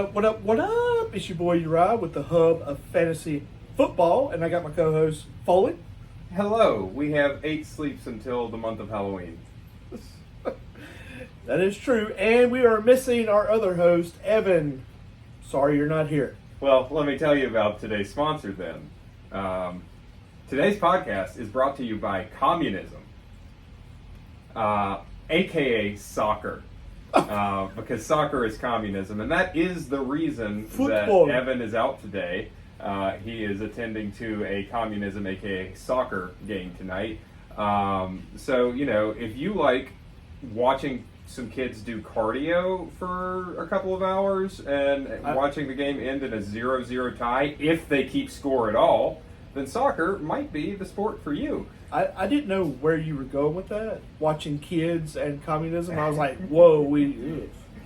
up, what up, what up? It's your boy Uriah with the hub of fantasy football, and I got my co-host Foley. Hello, we have 8 sleeps until the month of Halloween. That is true, and we are missing our other host, Evan. Sorry you're not here. Well, let me tell you about today's sponsor then. Today's podcast is brought to you by communism, aka soccer. Because soccer is communism, and that is the reason Football. that Evan is out today. He is attending to a communism, aka soccer game tonight. So, you know, if you like watching some kids do cardio for a couple of hours and watching the game end in a 0-0 tie, if they keep score at all, then soccer might be the sport for you. I didn't know where you were going with that. Watching kids and communism, I was like, whoa,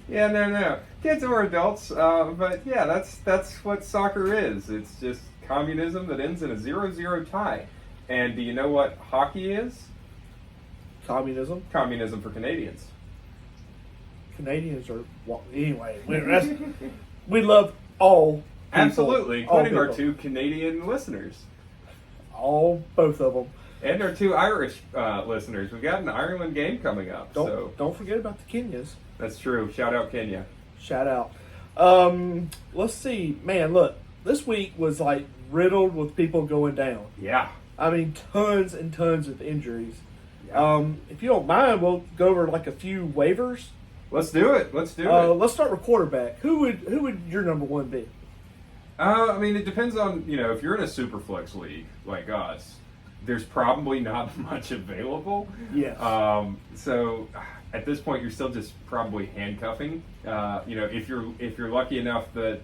Yeah, no. Kids or adults, but yeah, that's what soccer is. It's just communism that ends in a 0-0 tie. And do you know what hockey is? Communism. Communism for Canadians. Canadians are, well, anyway, we love all people, Absolutely, all including our people. 2 Canadian listeners. Both of them. And our 2 Irish listeners. We've got an Ireland game coming up. Don't forget about the Kenyas. That's true. Shout out Kenya. Shout out. Let's see, man. Look, this week was like riddled with people going down. Yeah. I mean, tons and tons of injuries. Yeah. If you don't mind, we'll go over like a few waivers. Let's do it. Let's start with quarterback. Who would your number one be? I mean, it depends on, you know, if you're in a super flex league like us, there's probably not much available. Yes. So at this point, you're still just probably handcuffing. You know, if you're lucky enough that,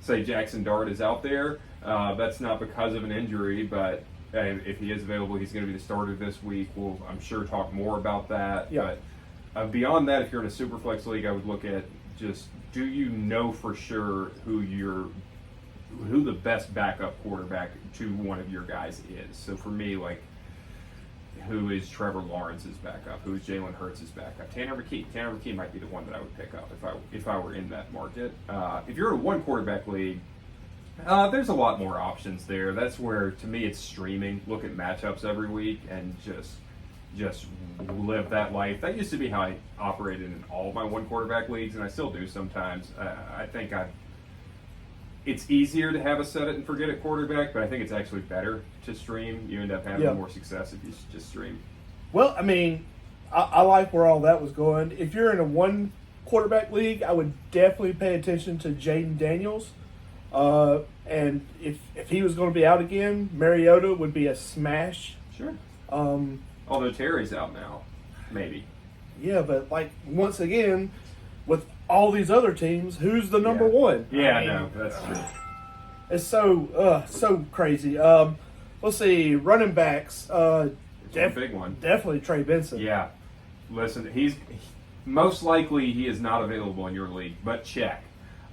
say, Jackson Dart is out there, that's not because of an injury, but if he is available, he's going to be the starter this week. We'll, I'm sure, talk more about that. Yeah. But beyond that, if you're in a super flex league, I would look at just, do you know for sure who the best backup quarterback to one of your guys is? So for me, like, who is Trevor Lawrence's backup? Who is Jalen Hurts' backup? Tanner McKee. Tanner McKee might be the one that I would pick up if I were in that market. If you're in a 1 quarterback league, there's a lot more options there. That's where, to me, it's streaming. Look at matchups every week and just live that life. That used to be how I operated in all of my 1 quarterback leagues, and I still do sometimes. I think it's easier to have a set it and forget it quarterback, but I think it's actually better to stream. You end up having more success if you just stream. Well, I mean, I like where all that was going. If you're in a 1 quarterback league, I would definitely pay attention to Jaden Daniels. And if he was going to be out again, Mariota would be a smash. Sure. Although Terry's out now, maybe. Yeah, but like once again, with all these other teams, who's the number one? Yeah, no, that's true. It's so crazy. Let's see, running backs. It's a big one. Definitely Trey Benson. Yeah. Listen, most likely he is not available in your league, but check.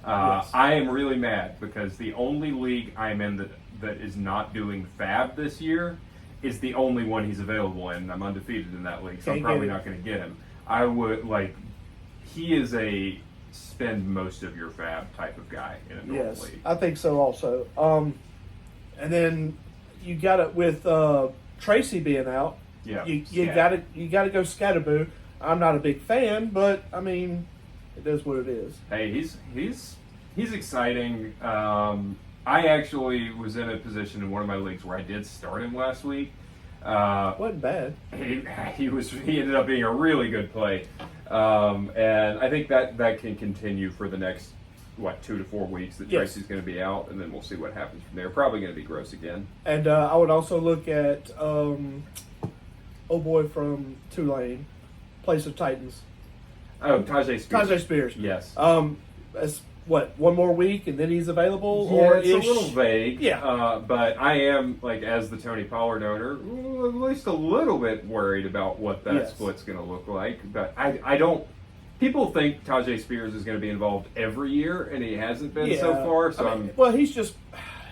Yes. I am really mad because the only league I'm in that is not doing fab this year is the only one he's available in. I'm undefeated in that league, so I'm probably not going to get him. I would he is a spend most of your fab type of guy in a normal league. I think so also. And then you got it with Tracy being out. Yeah, you got to go Scatterboo. I'm not a big fan, but I mean, it is what it is. Hey, he's exciting. I actually was in a position in one of my leagues where I did start him last week. Wasn't bad. He ended up being a really good play, and I think that can continue for the next 2 to 4 weeks that Tracy's going to be out, and then we'll see what happens from there. Probably going to be gross again. And I would also look at boy from Tulane, Place of Titans. Oh, Tajay Spears. Tajay Spears. Yes. That's what, 1 more week and then he's available? Yeah, or it's a little vague. Yeah. But I am, as the Tony Pollard owner, at least a little bit worried about what that split's going to look like. But I don't. People think Tajay Spears is going to be involved every year, and he hasn't been so far. So well, he's just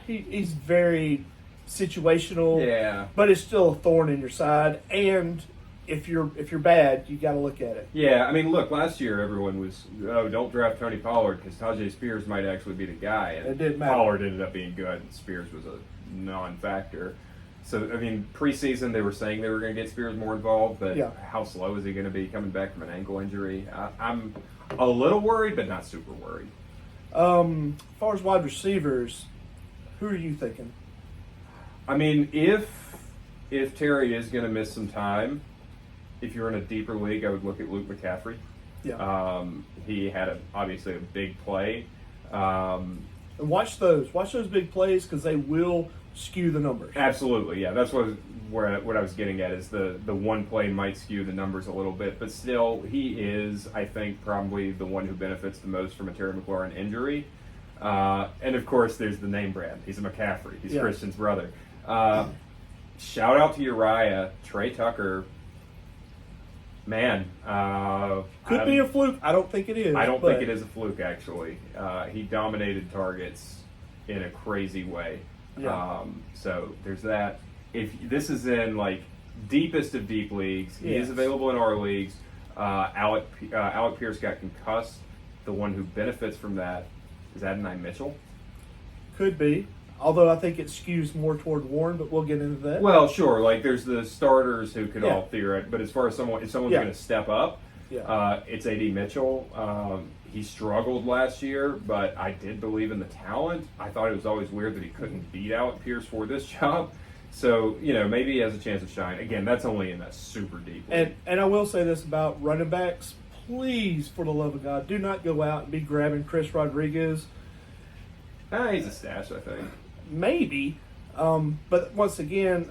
he's very situational. Yeah. But it's still a thorn in your side, and if you're bad, you got to look at it. Yeah, I mean, look, last year everyone was, oh, don't draft Tony Pollard because Tajay Spears might actually be the guy. And It didn't matter. Pollard ended up being good, and Spears was a non-factor. So, I mean, preseason they were saying they were going to get Spears more involved, but Yeah. how slow is he going to be coming back from an ankle injury? I'm a little worried, but not super worried. As far as wide receivers, who are you thinking? I mean, if Terry is going to miss some time, if you're in a deeper league, I would look at Luke McCaffrey. Yeah. He had obviously a big play. And watch those big plays because they will skew the numbers. Absolutely, yeah. That's what I was getting at is the one play might skew the numbers a little bit, but still, he is, I think, probably the one who benefits the most from a Terry McLaurin injury. And of course, there's the name brand. He's a McCaffrey. He's Yeah. Christian's brother. Shout out to Uriah, Trey Tucker. Man, Could be a fluke. I don't think it is. I don't but think it is a fluke, actually. He dominated targets in a crazy way. Yeah. So there's that. If this is in like deepest of deep leagues, he is Yes. available in our leagues. Alec Pierce got concussed. The one who benefits from that is Adonai Mitchell. Could be. Although I think it skews more toward Warren, but we'll get into that. Well, sure. Like there's the starters who could Yeah. all theoretically, but as far as if someone's Yeah. going to step up, Yeah. it's AD Mitchell. He struggled last year, but I did believe in the talent. I thought it was always weird that he couldn't beat Alec Pierce for this job. So, maybe he has a chance to shine. Again, that's only in a super deep league. And I will say this about running backs. Please, for the love of God, do not go out and be grabbing Chris Rodriguez. He's a stash, I think. Maybe. But once again,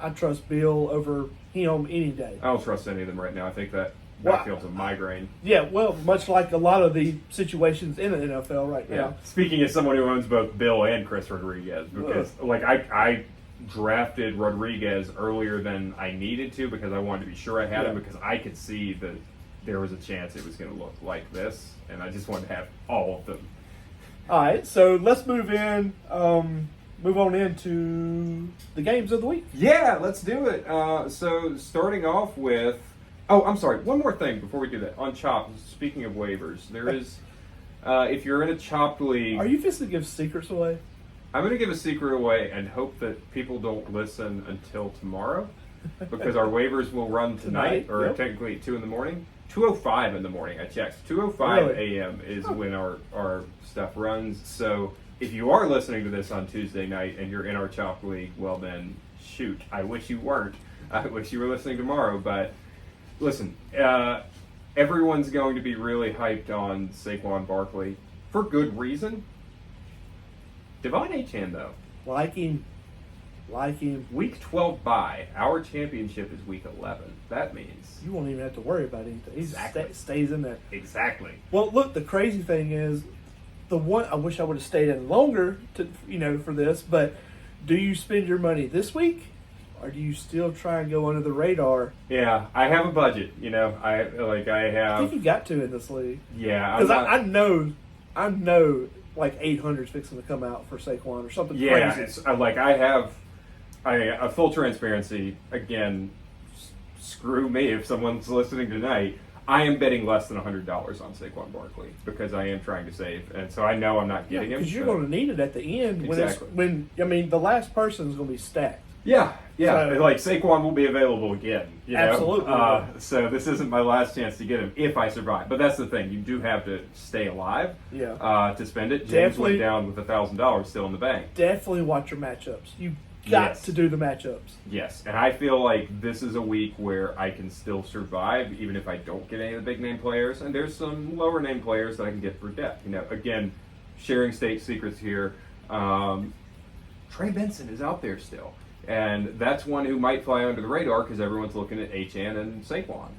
I trust Bill over him any day. I don't trust any of them right now. I think that Well, backfield's a migraine. Yeah, well, much like a lot of the situations in the NFL right Yeah. now. Speaking as someone who owns both Bill and Chris Rodriguez, because I drafted Rodriguez earlier than I needed to because I wanted to be sure I had him Yeah. because I could see that there was a chance it was going to look like this, and I just wanted to have all of them. All right, so let's move on into the games of the week. Yeah, let's do it. So starting off with, I'm sorry, one more thing before we do that. On Chopped, speaking of waivers, there is, if you're in a Chopped league, Are you fixing to give secrets away? I'm going to give a secret away and hope that people don't listen until tomorrow because our waivers will run tonight, or yep. technically at 2 in the morning. 2:05 in the morning, I checked. 2:05 Really? a.m. is when our stuff runs. So if you are listening to this on Tuesday night and you're in our Chopped League, well then, shoot. I wish you weren't. I wish you were listening tomorrow. But listen, everyone's going to be really hyped on Saquon Barkley for good reason. Devon Achane, though. Like him. Week 12 bye. Our championship is week 11. That means... You won't even have to worry about anything. He Exactly. stays in there. Exactly. Well, look, the crazy thing is, the one I wish I would have stayed in longer for this. But do you spend your money this week, or do you still try and go under the radar? Yeah, I have a budget. I I have... think you got to in this league Yeah, because I know like 800's fixing to come out for Saquon or something yeah. crazy. It's, I have a full transparency. Again, screw me if someone's listening tonight. I am betting less than $100 on Saquon Barkley because I am trying to save, and so I know I'm not getting him. Because you're so- going to need it at the end Exactly. when the last person is going to be stacked. Yeah. So- Like Saquon will be available again. Absolutely. So this isn't my last chance to get him if I survive. But that's the thing. You do have to stay alive Yeah. to spend it. James Definitely. went down with $1,000 still in the bank. Definitely watch your matchups. You got Yes. to do the matchups. Yes. And I feel like this is a week where I can still survive even if I don't get any of the big name players. And there's some lower name players that I can get for depth. Again, sharing state secrets here. Trey Benson is out there still. And that's one who might fly under the radar because everyone's looking at Achane and Saquon.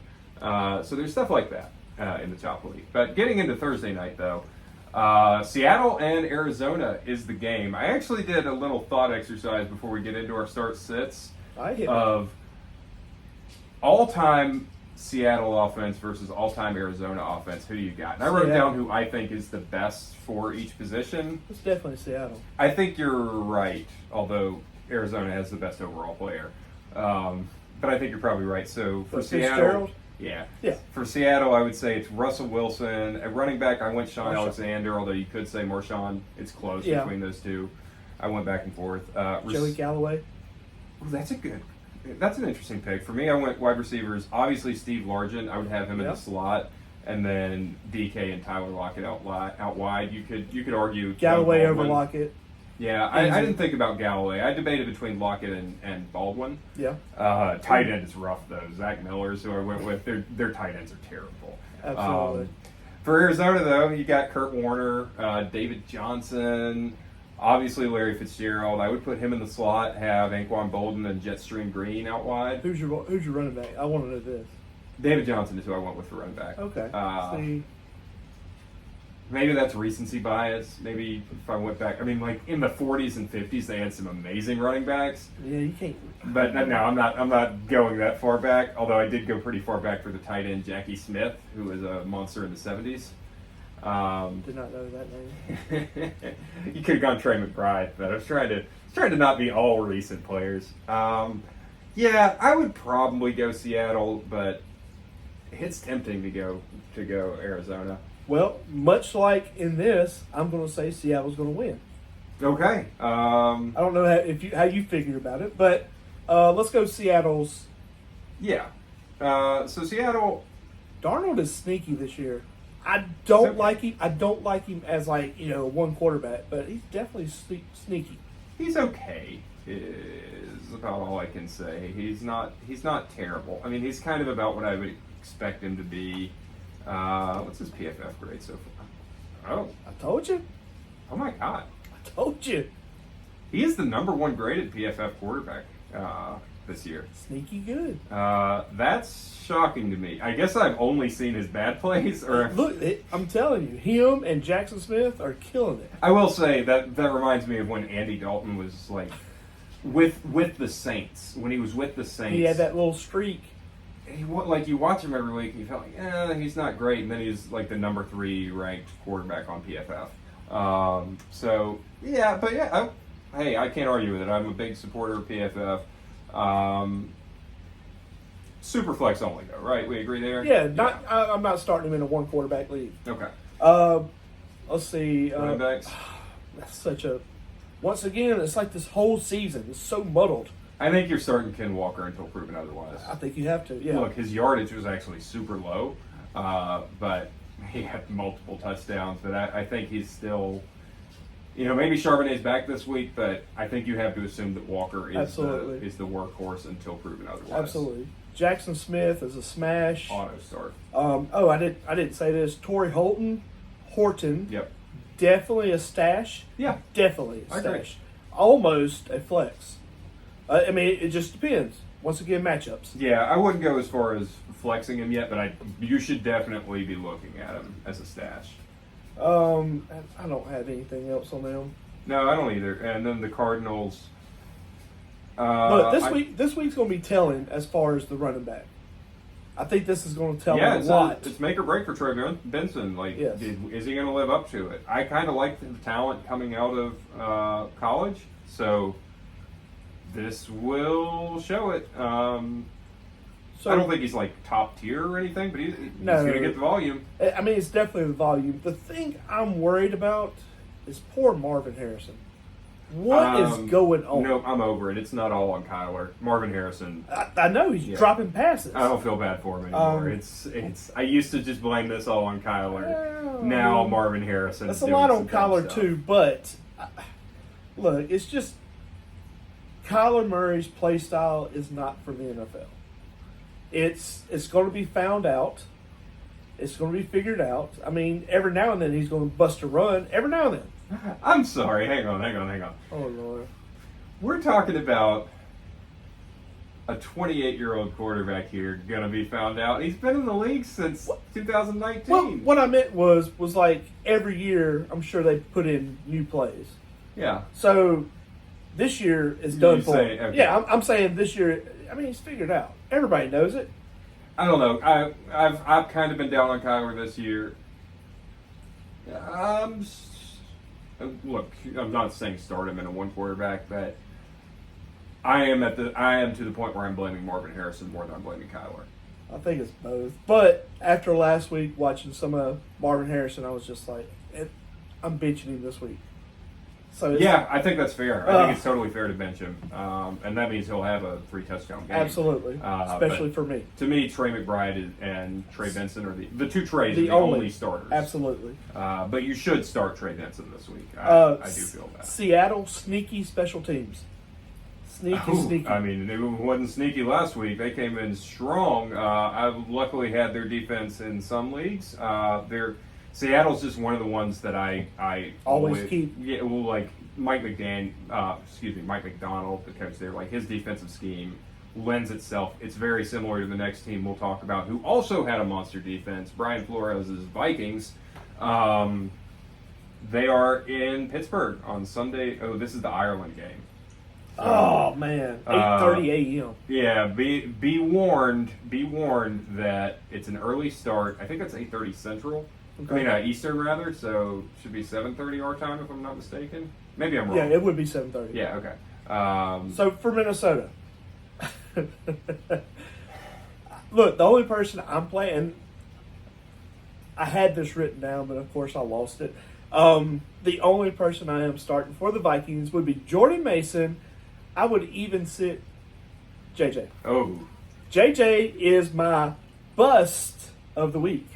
So there's stuff like that in the Chop League. But getting into Thursday night, though, Seattle and Arizona is the game. I actually did a little thought exercise before we get into our start sits I hit of all-time Seattle offense versus all-time Arizona offense. Who do you got? And I wrote Seattle. down who I think is the best for each position. It's definitely Seattle. I think you're right, although Arizona has the best overall player. but I think you're probably right. So for But Seattle, Fitzgerald? yeah. Yeah. For Seattle, I would say it's Russell Wilson. At running back, I went Sean Marshawn. Alexander, although you could say Marshawn. It's close Yeah. between those two. I went back and forth. Joey Galloway. Ooh, that's an interesting pick. For me, I went wide receivers. Obviously, Steve Largent. I would have him in Yep. the slot, and then DK and Tyler Lockett out wide. You could argue Galloway Doug over Baldwin. Lockett. Yeah, I Easy. didn't think about Galloway. I debated between Lockett and Baldwin. Yeah. Tight end is rough though. Zach Miller's who I went with. Their tight ends are terrible. Absolutely. For Arizona though, you got Kurt Warner, David Johnson, obviously Larry Fitzgerald. I would put him in the slot. Have Anquan Bolden and Jetstream Green out wide. Who's your running back? I want to know this. David Johnson is who I went with for running back. Okay. See. Maybe that's recency bias. Maybe if I went back, I mean, like in the 40s and 50s, they had some amazing running backs. Yeah, you can't. But no, I'm not going that far back. Although I did go pretty far back for the tight end Jackie Smith, who was a monster in the 70s. Did not know that name. You could have gone Trey McBride, but I was trying to not be all recent players. Yeah, I would probably go Seattle, but it's tempting to go Arizona. Well, much like in this, I'm going to say Seattle's going to win. Okay. I don't know how you figure about it, but let's go Seattle's. Yeah. So Seattle. Darnold is sneaky this year. I don't Okay. like him. I don't like him as one quarterback, but he's definitely sneaky. He's okay. Is about all I can say. He's not terrible. I mean, he's kind of about what I would expect him to be. What's his PFF grade so far? I told you. Oh my God. I told you. He is the number one graded PFF quarterback this year. Sneaky good. That's shocking to me. I guess I've only seen his bad plays. Or Look, I'm telling you, him and Jackson Smith are killing it. I will say that reminds me of when Andy Dalton was like with the Saints. When he was with the Saints, He had that little streak. Like you watch him every week, and you feel like, he's not great, and then he's like the number 3 ranked quarterback on PFF. So yeah, but yeah, hey, I can't argue with it. I'm a big supporter of PFF. Superflex only though, right? We agree there. Yeah, I'm not starting him in a one quarterback league. Okay. Let's see. Running backs. That's such a. Once again, it's like this whole season is so muddled. I think you're starting Ken Walker until proven otherwise. I think you have to. Yeah. Look, his yardage was actually super low, but he had multiple touchdowns. But I think he's still, maybe Charbonnet's back this week, but I think you have to assume that Walker is the workhorse until proven otherwise. Absolutely. Jackson Smith is a smash. Auto start. I didn't say this. Torrey Horton. Yep. Definitely a stash. Yeah. Definitely a I agree. stash. Almost a flex. I mean, it just depends. Once again, matchups. Yeah, I wouldn't go as far as flexing him yet, but you should definitely be looking at him as a stash. I don't have anything else on them. No, I don't either. And then the Cardinals. But this week's going to be telling as far as the running back. I think this is going to tell them a lot. It's make or break for Trey Benson. Like, Yes. is he going to live up to it? I kind of like the talent coming out of college, so this will show it. I don't think he's like top tier or anything, but he's going to get the volume. I mean, it's definitely the volume. The thing I'm worried about is poor Marvin Harrison. What is going on? No, I'm over it. It's not all on Kyler. Marvin Harrison. I know he's dropping passes. I don't feel bad for him anymore. It's. I used to just blame this all on Kyler. Now Marvin Harrison. That's a lot on Kyler too, but look, it's just Kyler Murray's play style is not for the NFL. It's going to be found out. It's going to be figured out. I mean, every now and then he's going to bust a run. Every now and then. I'm sorry. Hang on. Oh Lord. We're talking about a 28-year-old quarterback here going to be found out. He's been in the league since 2019. Well, what I meant was like every year, I'm sure they put in new plays. Yeah. So this year is done for. Okay. Yeah, I'm saying this year. I mean, he's figured out. Everybody knows it. I don't know. I've kind of been down on Kyler this year. Look, I'm not saying start him in a one quarterback, but I am to the point where I'm blaming Marvin Harrison more than I'm blaming Kyler. I think it's both. But after last week, watching some of Marvin Harrison, I was just like, I'm benching him this week. So Yeah, I think that's fair. I think it's totally fair to bench him, and that means he'll have a 3-touchdown game. Absolutely, especially for me. To me, Trey McBride and Trey Benson are the two Treys, The are the only starters. Absolutely. But you should start Trey Benson this week. I do feel that. Seattle, sneaky special teams. Sneaky. I mean, it wasn't sneaky last week. They came in strong. I've luckily had their defense in some leagues. Seattle's just one of the ones that I always keep. Yeah, well, like Mike McDonald, the coach there, like his defensive scheme lends itself. It's very similar to the next team we'll talk about, who also had a monster defense. Brian Flores' Vikings. They are in Pittsburgh on Sunday. Oh, this is the Ireland game. Oh man, 8:30 a.m. Yeah, be warned. Be warned that it's an early start. I think that's 8:30 Central. Okay. I mean, Eastern rather. So should be 7:30 our time if I'm not mistaken. Maybe I'm wrong. Yeah, it would be 7:30. Yeah. Okay. So for Minnesota, look, the only person I'm playing, I had this written down, but of course I lost it. The only person I am starting for the Vikings would be Jordan Mason. I would even sit JJ. Oh. JJ is my bust of the week.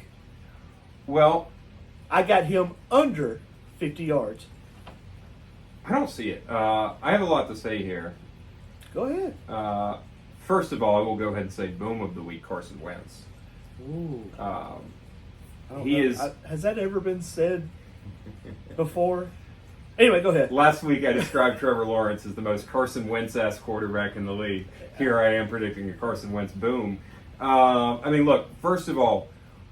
Well, I got him under 50 yards. I don't see it. I have a lot to say here. Go ahead. First of all, I will go ahead and say boom of the week, Carson Wentz. Ooh. I don't He know. is. Has that ever been said before? Anyway, go ahead. Last week I described Trevor Lawrence as the most Carson Wentz-esque quarterback in the league. Here I am predicting a Carson Wentz boom. I mean, look, first of all,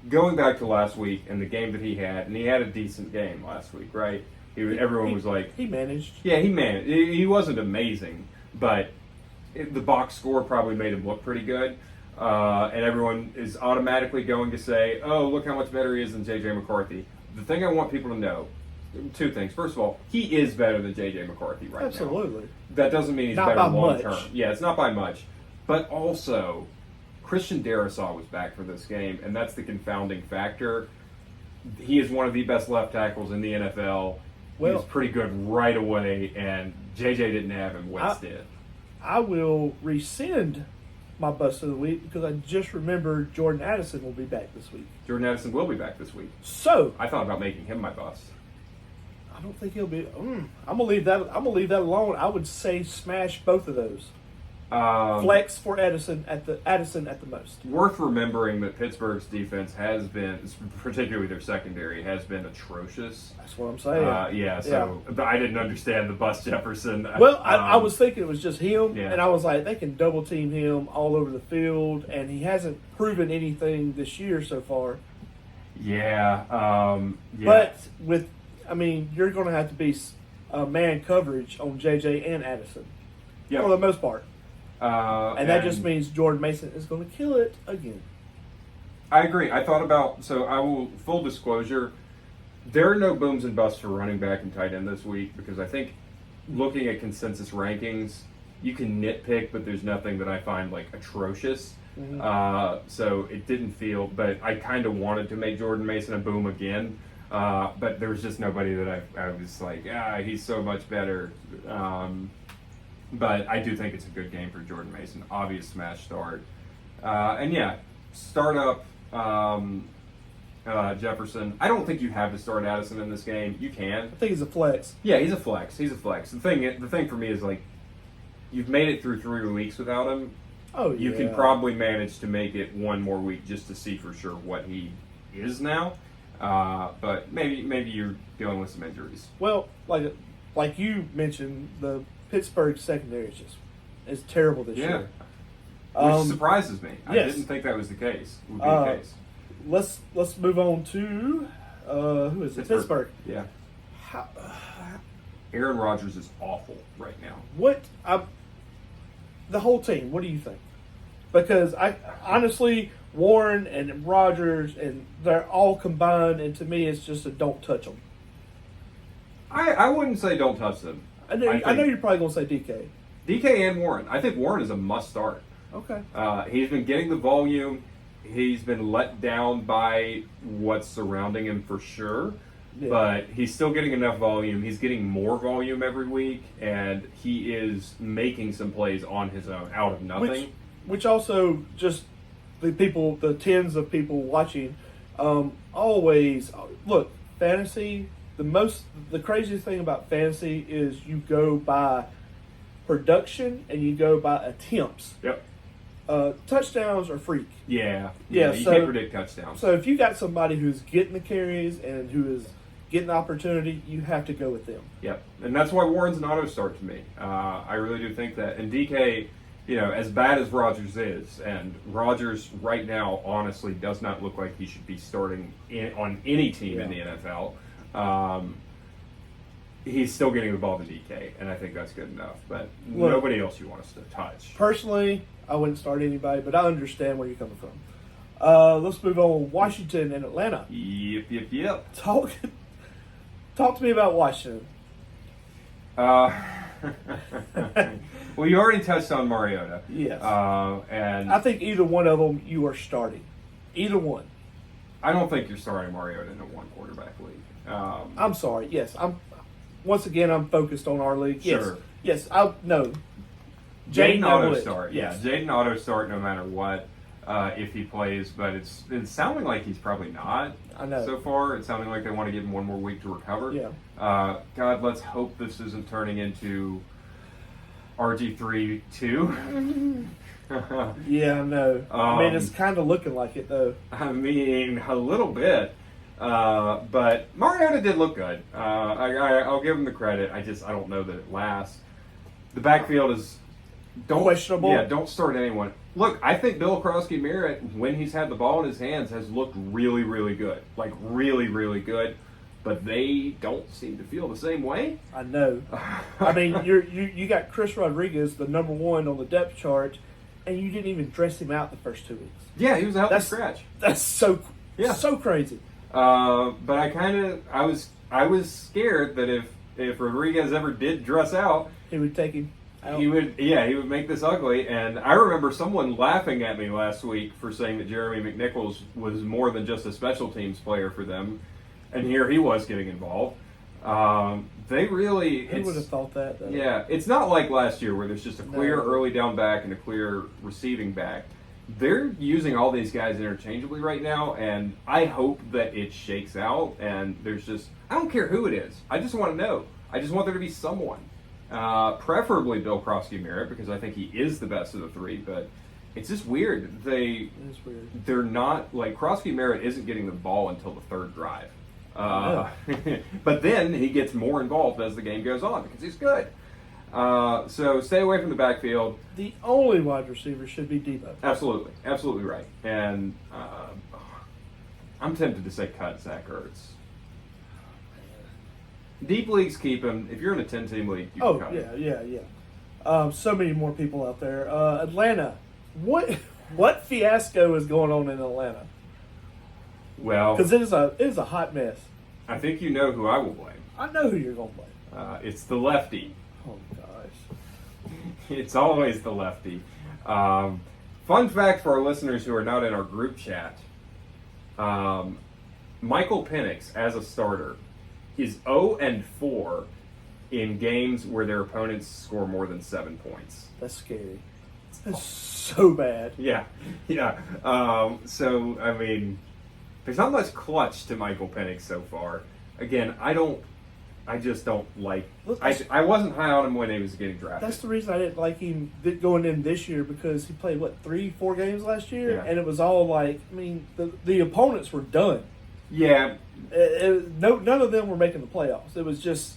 going back to last week and the game that he had, and he had a decent game last week, right? Everyone was like... He managed. Yeah, he managed. He wasn't amazing, but the box score probably made him look pretty good. And everyone is automatically going to say, oh, look how much better he is than J.J. McCarthy. The thing I want people to know, two things. First of all, he is better than J.J. McCarthy right now. Absolutely. That doesn't mean he's Not better by long much. term. Yeah, it's not by much. But also, Christian Darrisaw was back for this game, and that's the confounding factor. He is one of the best left tackles in the NFL. He Well- was pretty good right away, and J.J. didn't have him. Wentz did. I will rescind my bust of the week because I just remembered Jordan Addison will be back this week. Jordan Addison will be back this week. So I thought about making him my bust. I don't think he'll be. I'm gonna leave that. I'm gonna leave that alone. I would say smash both of those. Flex for Addison at the most. Worth remembering that Pittsburgh's defense has been, particularly their secondary, has been atrocious. That's what I'm saying. But I didn't understand the bust Jefferson. Well, I was thinking it was just him, Yeah. and I was like, they can double team him all over the field, and he hasn't proven anything this year so far. Yeah. But you're going to have to be man coverage on JJ and Addison Yep. for the most part, and that just and means Jordan Mason is going to kill it again. I agree. I thought about, so I will, full disclosure, there are no booms and busts for running back and tight end this week because I think looking at consensus rankings, you can nitpick, but there's nothing that I find like atrocious. So it didn't feel, but I kind of wanted to make Jordan Mason a boom again. But there was just nobody that I was like, he's so much better. But I do think it's a good game for Jordan Mason. Obvious smash start. Start up Jefferson. I don't think you have to start Addison in this game. You can. I think he's a flex. Yeah, he's a flex. The thing for me is like, you've made it through 3 weeks without him. Oh, You can probably manage to make it one more week just to see for sure what he is now. But maybe you're dealing with some injuries. Well, like you mentioned, the Pittsburgh secondary is terrible this year. Which surprises me. I yes. didn't think that was the case. Would be the case. Let's move on to who is it? Pittsburgh. Yeah. Aaron Rodgers is awful right now. The whole team. What do you think? Because I honestly, Warren and Rodgers, and they're all combined, and to me, it's just a don't touch them. I wouldn't say don't touch them. I know you're probably going to say DK. DK and Warren. I think Warren is a must start. Okay. He's been getting the volume. He's been let down by what's surrounding him for sure. Yeah. But he's still getting enough volume. He's getting more volume every week, and he is making some plays on his own out of nothing. Which also just the tens of people watching, always look, fantasy. The craziest thing about fantasy is you go by production and you go by attempts. Yep. Touchdowns are freak. Yeah. Yeah, You so- can't predict touchdowns. So if you got somebody who's getting the carries and who is getting the opportunity, you have to go with them. Yep, and that's why Warren's an auto start to me. I really do think that. And DK, as bad as Rodgers is, and Rodgers right now honestly does not look like he should be starting on any team in the NFL. He's still getting the ball to DK, and I think that's good enough. But Look, nobody else you want us to touch. Personally, I wouldn't start anybody, but I understand where you're coming from. Let's move on. Washington and Atlanta. Yep. Talk to me about Washington. Well, you already touched on Mariota. Yes. And I think either one of them you are starting. Either one. I don't think you're starting Mariota in a one quarterback league. I'm sorry. Yes, I'm focused on our league. Yes. Sure. Yes. No. Jaden I auto would. start. Yes. Yeah, Jaden auto start no matter what if he plays, but it's sounding like he's probably not. I know. So far, it's sounding like they want to give him one more week to recover. Yeah. God, let's hope this isn't turning into RG3 2. Yeah, I know. I mean, it's kind of looking like it though. I mean, a little bit. But Mariota did look good. I'll give him the credit. I don't know that it lasts. The backfield is Questionable. Yeah, don't start anyone. Look, I think Bill Krosky-Merritt, when he's had the ball in his hands, has looked really, really good. Like really, really good. But they don't seem to feel the same way. I know. I mean, you got Chris Rodriguez, the number one on the depth chart, and you didn't even dress him out the first 2 weeks. Yeah, he was out the scratch. That's so crazy. But I was scared that if Rodriguez ever did dress out, He would take him out. he would make this ugly. And I remember someone laughing at me last week for saying that Jeremy McNichols was more than just a special teams player for them, and here he was getting involved. They really Who would have thought that? Though? yeah, it's not like last year where there's just a clear early down back and a clear receiving back. They're using all these guys interchangeably right now, and I hope that it shakes out. And there's just, I don't care who it is. I just want to know. I just want there to be someone. Preferably Bill Krosky-Merritt, because I think he is the best of the three, but it's just weird. It is weird. They're not, like, Krosky-Merritt isn't getting the ball until the third drive. But then he gets more involved as the game goes on because he's good. So stay away from the backfield. The only wide receiver should be Debo. Absolutely right. And I'm tempted to say cut Zach Ertz. Deep leagues keep him. If you're in a 10-team league, you can cut him. Yeah. So many more people out there. Atlanta, what fiasco is going on in Atlanta? Well, Because it is a hot mess. I think you know who I will blame. I know who you're going to blame. It's the lefty. Oh gosh. It's always the lefty. Fun fact for our listeners who are not in our group chat: Michael Penix, as a starter, is 0-4 in games where their opponents score more than 7 points. That's scary. That's so bad. Yeah. So I mean, there's not much clutch to Michael Penix so far. Again, I just don't like. I wasn't high on him when he was getting drafted. That's the reason I didn't like him going in this year, because he played 3-4 games last year, Yeah. and it was all like, I mean, the opponents were done. Yeah. None of them were making the playoffs. It was just.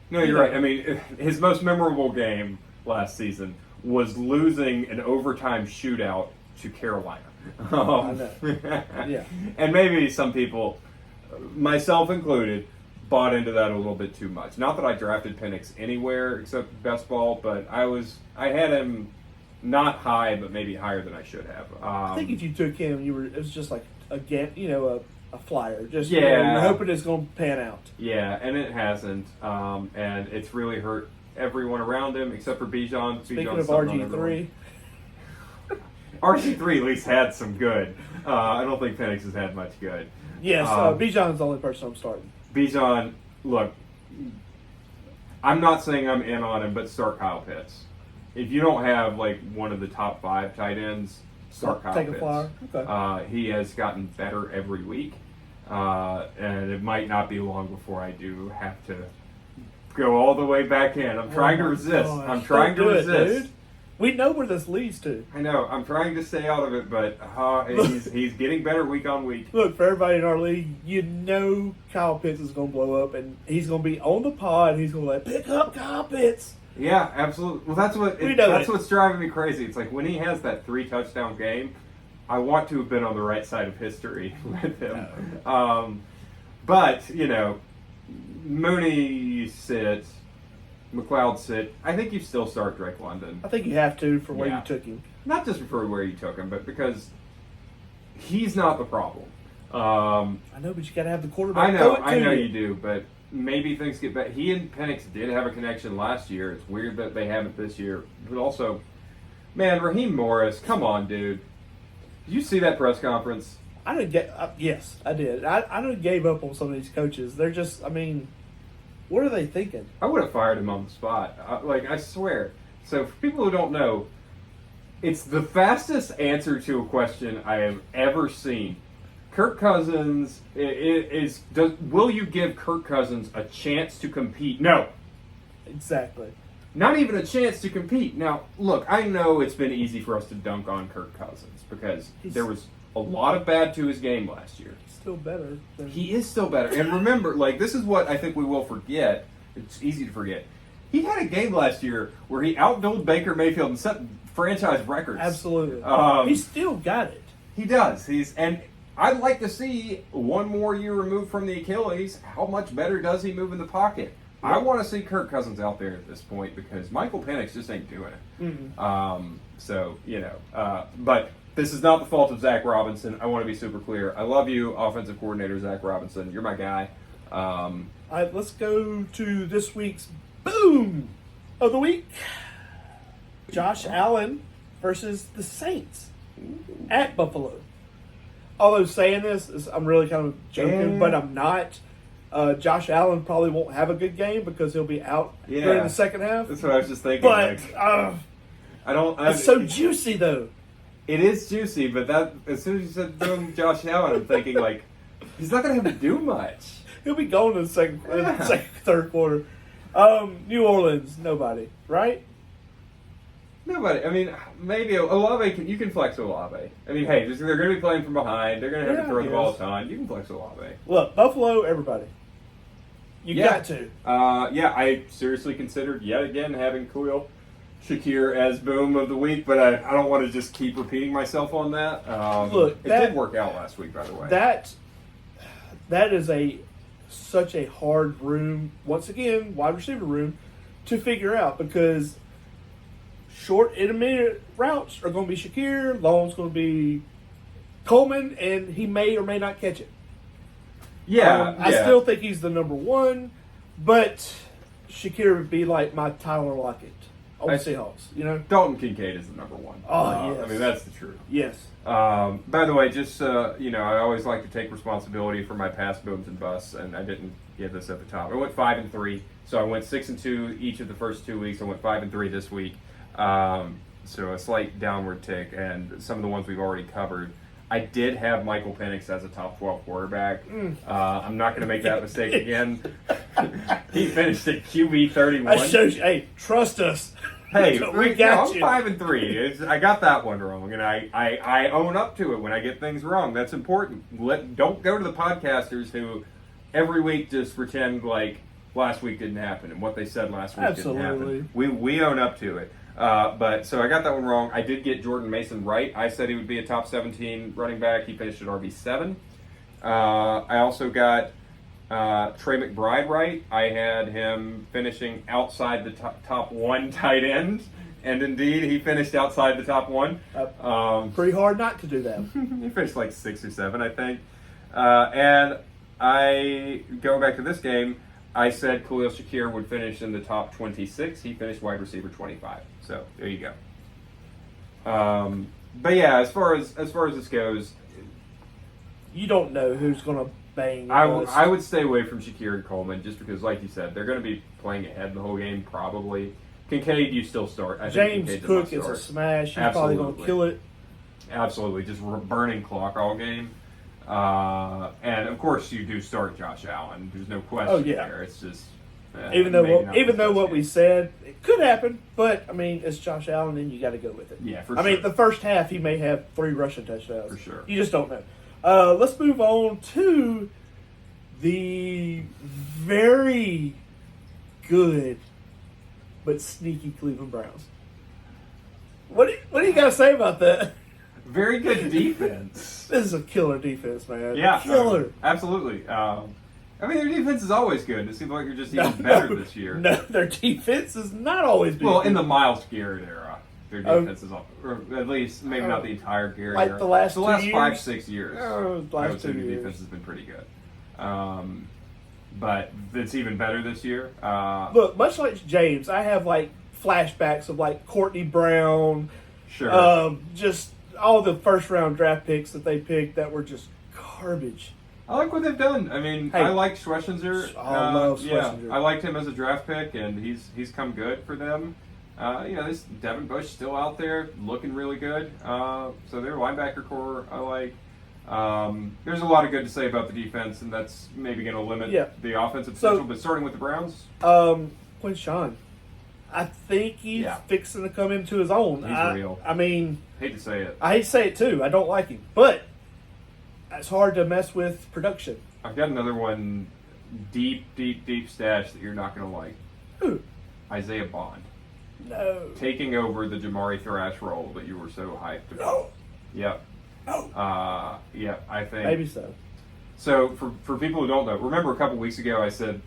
No, you're right. I mean, his most memorable game last season was losing an overtime shootout to Carolina. I know. Yeah. And maybe some people, myself included, bought into that a little bit too much. Not that I drafted Penix anywhere except best ball, but I had him not high, but maybe higher than I should have. I think if you took him, it was just like a flyer. Just Yeah. you're hoping it's going to pan out. Yeah, and it hasn't, and it's really hurt everyone around him except for Bijan. Speaking Bijan's of something on RG3, RG3 at least had some good. I don't think Penix has had much good. yes, Bijan's the only person I'm starting. Bijan, look, I'm not saying I'm in on him, but start Kyle Pitts. If you don't have like one of the top 5 tight ends, start Kyle Take Pitts. a flyer. Okay. He has gotten better every week, and it might not be long before I do have to go all the way back in. I'm trying to Oh my resist. gosh. I'm trying to Don't do it, resist. dude. We know where this leads to. I know. I'm trying to stay out of it, but he's getting better week on week. Look, for everybody in our league, you know Kyle Pitts is going to blow up, and he's going to be on the pod, and he's going to like, pick up Kyle Pitts. Yeah, absolutely. Well, that's what We know that's it. what's driving me crazy. It's like when he has that 3 touchdown game, I want to have been on the right side of history with him. But you know, Mooney sits, McLeod sit. I think you still start Drake London, I think you have to for where Yeah. you took him. not just for where you took him, but because he's not the problem. I know, but you got to have the quarterback. I throw know, it I to know you. you do, but maybe things get better. He and Penix did have a connection last year. It's weird that they haven't this year. But also, man, Raheem Morris, come on, dude. Did you see that press conference? I didn't get. Yes, I did. I didn't gave up on some of these coaches. They're just. I mean, what are they thinking? I would have fired him on the spot. I swear. So, for people who don't know, it's the fastest answer to a question I have ever seen. Kirk Cousins will you give Kirk Cousins a chance to compete? No. Exactly. Not even a chance to compete. Now, look, I know it's been easy for us to dunk on Kirk Cousins because there was a lot of bad to his game last year. Still better. Than, He is still better. And remember, like, this is what I think we will forget. It's easy to forget. He had a game last year where he outdueled Baker Mayfield and set franchise records. absolutely. He still got it. He does. And I'd like to see one more year removed from the Achilles. How much better does he move in the pocket? I want to see Kirk Cousins out there at this point because Michael Penix just ain't doing it. Mm-hmm. So, you know, but this is not the fault of Zach Robinson. I want to be super clear. I love you, offensive coordinator Zach Robinson. You're my guy. All right, let's go to this week's boom of the week. Josh Allen versus the Saints at Buffalo. Although saying this, I'm really kind of joking, but I'm not. Josh Allen probably won't have a good game because he'll be out during the second half. That's what I was just thinking. But I don't. it's so juicy, though. It is juicy, but that as soon as you said boom, Josh Allen, I'm thinking like he's not going to have to do much. He'll be going in the third quarter. New Orleans, nobody, right? Nobody. I mean, maybe Olave. You can flex Olave. I mean, hey, they're going to be playing from behind. They're going to have to throw the ball a ton. You can flex Olave. Look, Buffalo, everybody. You got to. Yeah, I seriously considered yet again having Khalil Shakir as boom of the week, but I don't want to just keep repeating myself on that. Look, it did work out last week, by the way. That is such a hard room, once again, wide receiver room, to figure out because short intermediate routes are going to be Shakir, long's going to be Coleman, and he may or may not catch it. I still think he's the number one, but Shakir would be like my Tyler Lockett on the Seahawks, you know? Dalton Kincaid is the number one. Oh, yes. I mean, that's the truth. Yes. By the way, just I always like to take responsibility for my past booms and busts, and I didn't give this at the top. I went 5-3, so I went 6-2 each of the first 2 weeks. I went 5-3 this week, so a slight downward tick. And some of the ones we've already covered. I did have Michael Penix as a top 12 quarterback. I'm not going to make that mistake again. He finished at QB 31. I showed you. Hey, trust us. Hey, we got I'm you. 5-3. I got that one wrong, and I own up to it when I get things wrong. That's important. Don't go to the podcasters who every week just pretend like last week didn't happen and what they said last week didn't happen. We own up to it. But so I got that one wrong. I did get Jordan Mason right. I said he would be a top 17 running back. He finished at RB7. I also got Trey McBride right. I had him finishing outside the top one tight end. And indeed, he finished outside the top one. Pretty hard not to do that. He finished like 6 or 7, I think. And I, going back to this game, I said Khalil Shakir would finish in the top 26. He finished wide receiver 25. So there you go. But yeah, as far as this goes, You don't know who's going to bang. I would stay away from Shakir and Coleman just because, like you said, they're going to be playing ahead the whole game probably. Kincaid, you still start. I think James Kincaid's Cook must is a start. smash. He's probably going to Absolutely. kill it. Absolutely, just burning clock all game. And of course, you do start Josh Allen. There's no question Oh, yeah. there. It's just Even maybe not his best what game. we said, it could happen. But I mean, it's Josh Allen, and you got to go with it. Yeah, for I sure. mean, the first half he may have 3 rushing touchdowns. For sure. You just don't know. Let's move on to the very good but sneaky Cleveland Browns. What do you got to say about that? Very good defense. This is a killer defense, man. Yeah, Killer. absolutely. I mean, their defense is always good. It seems like they're just even better this year. No, their defense has not always been Well, good. in the Miles Garrett era, their Oh. defense is up, or at least maybe not the entire Garrett Like era. the last 2 years? 5-6 years. Oh, the I last would say 2 the years. defense has been pretty good. But it's even better this year. Look, much like James, I have like flashbacks of like Courtney Brown, Sure. just all the first round draft picks that they picked that were just garbage. I like what they've done. I mean, Hey. I like Schwarzenegger. I love Yeah, Schlesinger. I liked him as a draft pick, and he's come good for them. This Devin Bush still out there looking really good. So their linebacker core, I like. There's a lot of good to say about the defense, and that's maybe going to limit Yeah. the offensive So- potential. But starting with the Browns, Quinshawn, I think he's Yeah. fixing to come into his own. He's real. I mean, hate to say it, I hate to say it too. I don't like him, but it's hard to mess with production. I've got another one, deep stash that you're not going to like. Who? Isaiah Bond No. taking over the Jamari Thrash role that you were so hyped about. No. Yep. No. Yeah, I think. Maybe so. So for people who don't know, remember a couple weeks ago I said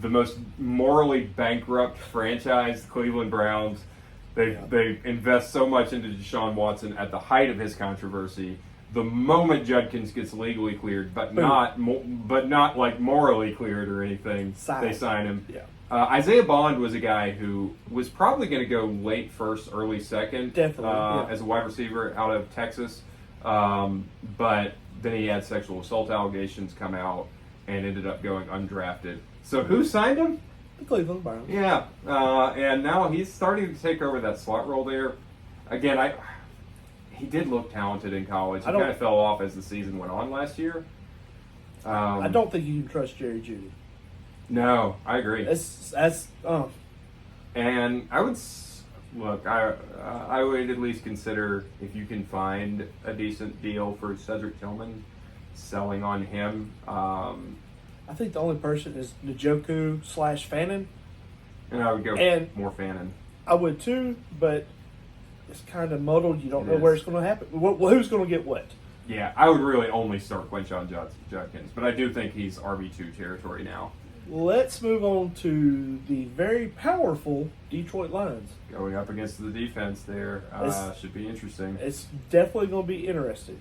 the most morally bankrupt franchise, the Cleveland Browns. They invest so much into Deshaun Watson at the height of his controversy. The moment Judkins gets legally cleared, but not like morally cleared or anything, they sign him. Yeah. Isaiah Bond was a guy who was probably going to go late first, early second, Definitely, yeah. as a wide receiver out of Texas. But then he had sexual assault allegations come out and ended up going undrafted. So who signed him? The Cleveland Browns. Yeah, and now he's starting to take over that slot role there. Again, he did look talented in college. He I don't- kind of fell off as the season went on last year. I don't think you can trust Jerry Jeudy. No, I agree. And I would look. I would at least consider if you can find a decent deal for Cedric Tillman, selling on him. I think the only person is Njoku / Fannin. And I would go And- more Fannin. I would too, but it's kind of muddled. You don't It know is. where it's going to happen. Who's going to get what? Yeah, I would really only start Quinshon Judkins, but I do think he's RB2 territory now. Let's move on to the very powerful Detroit Lions. Going up against the defense there should be interesting. It's definitely going to be interesting.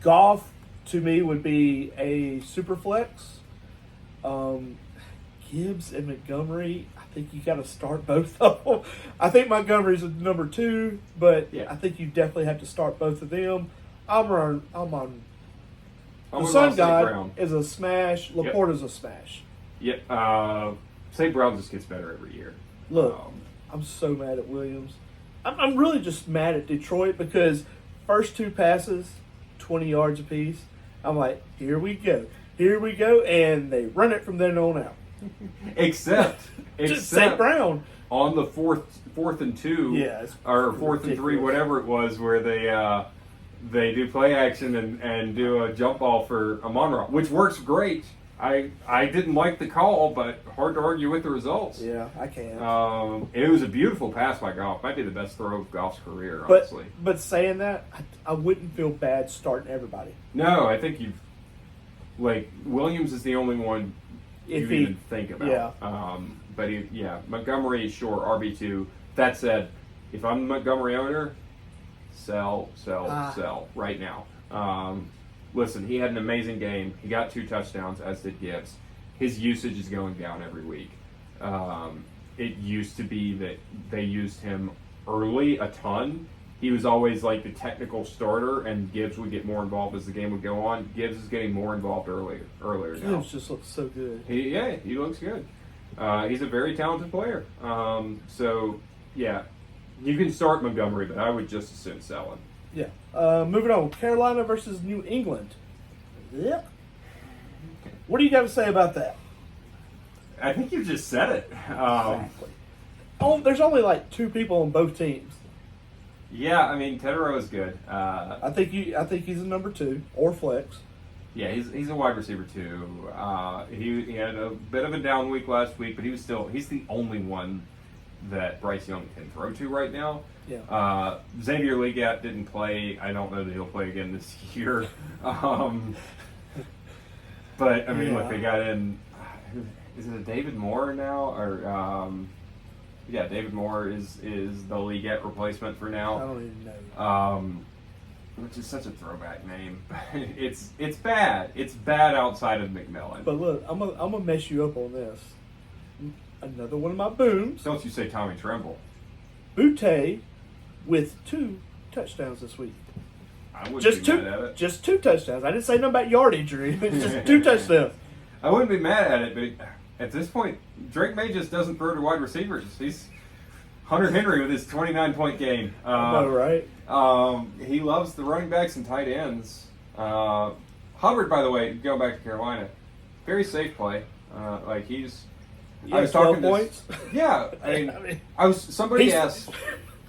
Goff, to me, would be a super flex. Gibbs and Montgomery, I think you got to start both of them. I think Montgomery's a number 2, but Yeah. I think you definitely have to start both of them. I'm on I'm the with Sun St. God Brown. is a smash. Laporta's a smash. Yep. St. Brown just gets better every year. Look, I'm so mad at Williams. I'm really just mad at Detroit because first 2 passes, 20 yards apiece. I'm like, here we go, and they run it from then on out. Except St. Brown. on the fourth and 2, Yeah, or 4th and 3, ridiculous. whatever it was, where they do play action and do a jump ball for Amon-Ra, which works great. I didn't like the call, but hard to argue with the results. Yeah, I can. It was a beautiful pass by Goff. Might be the best throw of Goff's career, but honestly. but saying that, I wouldn't feel bad starting everybody. No, I think Williams is the only one If you he- even think about. But Montgomery, sure, RB2. That said, if I'm the Montgomery owner, sell right now. listen, he had an amazing game. He got 2 touchdowns, as did Gibbs. His usage is going down every week. It used to be that they used him early a ton. He was always like the technical starter, and Gibbs would get more involved as the game would go on. Gibbs is getting more involved earlier now. Gibbs just looks so good. He looks good. He's a very talented player. So, yeah, you can start Montgomery, but I would just as soon sell him. Yeah. Moving on. Carolina versus New England. Yep. What do you got to say about that? I think you just said it. Exactly. Oh, there's only like 2 people on both teams. Yeah, I mean, Tedero is good. I think he's a number 2 or flex. Yeah, he's a wide receiver too. He had a bit of a down week last week, but he's the only one that Bryce Young can throw to right now. Yeah. Xavier Legette didn't play. I don't know that he'll play again this year. But I mean, look, they got in. Is it a David Moore now, or yeah, David Moore is the Legette replacement for now. I don't even know. Which is such a throwback name. It's bad. It's bad outside of McMillan. But look, I'm gonna mess you up on this. Another one of my booms. Don't you say Tommy Tremble. Butte with 2 touchdowns this week. I wouldn't Just be 2. mad at it. Just 2 touchdowns. I didn't say nothing about yardage or anything. It's just 2 touchdowns. I wouldn't be mad at it, but at this point, Drake May just doesn't throw to wide receivers. He's Hunter Henry with his 29-point game. I know, right? He loves the running backs and tight ends. Hubbard, by the way, going back to Carolina, very safe play. Like he's. I was talking 12 points. Yeah, I mean, somebody asked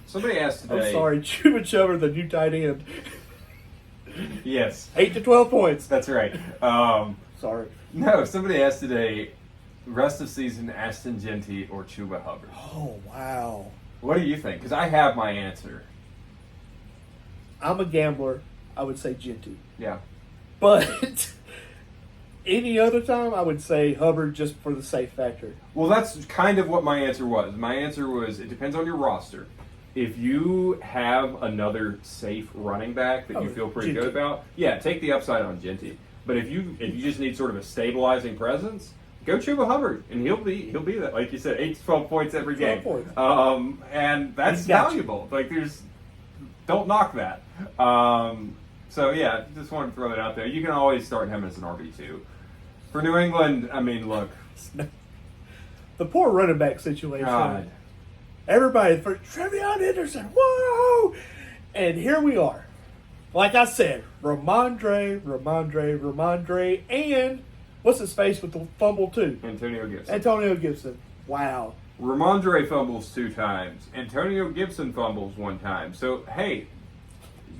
today. I'm sorry, Chuba Chubb, the new tight end. Yes, 8 to 12 points. that's right. Sorry. No, somebody asked today, rest of season, Aston Genty or Chuba Hubbard. Oh, wow. What do you think? Because I have my answer. I'm a gambler. I would say Genty. Yeah. But any other time, I would say Hubbard just for the safe factor. Well, that's kind of what my answer was. My answer was, it depends on your roster. If you have another safe running back that you feel pretty good about, yeah, take the upside on Genty. But if you just need sort of a stabilizing presence, go Chuba Hubbard, and he'll be that, like you said, 8 to 12 points every game. 12 points. And that's valuable. Like don't knock that. So yeah, just wanted to throw that out there. You can always start him as an RB2. For New England, I mean, look, The poor running back situation. God. Everybody for Trevion Henderson. Whoa! And here we are. Like I said, Ramondre, and what's his face with the fumble too? Antonio Gibson. Wow. Ramondre fumbles 2 times. Antonio Gibson fumbles 1 time. So, hey,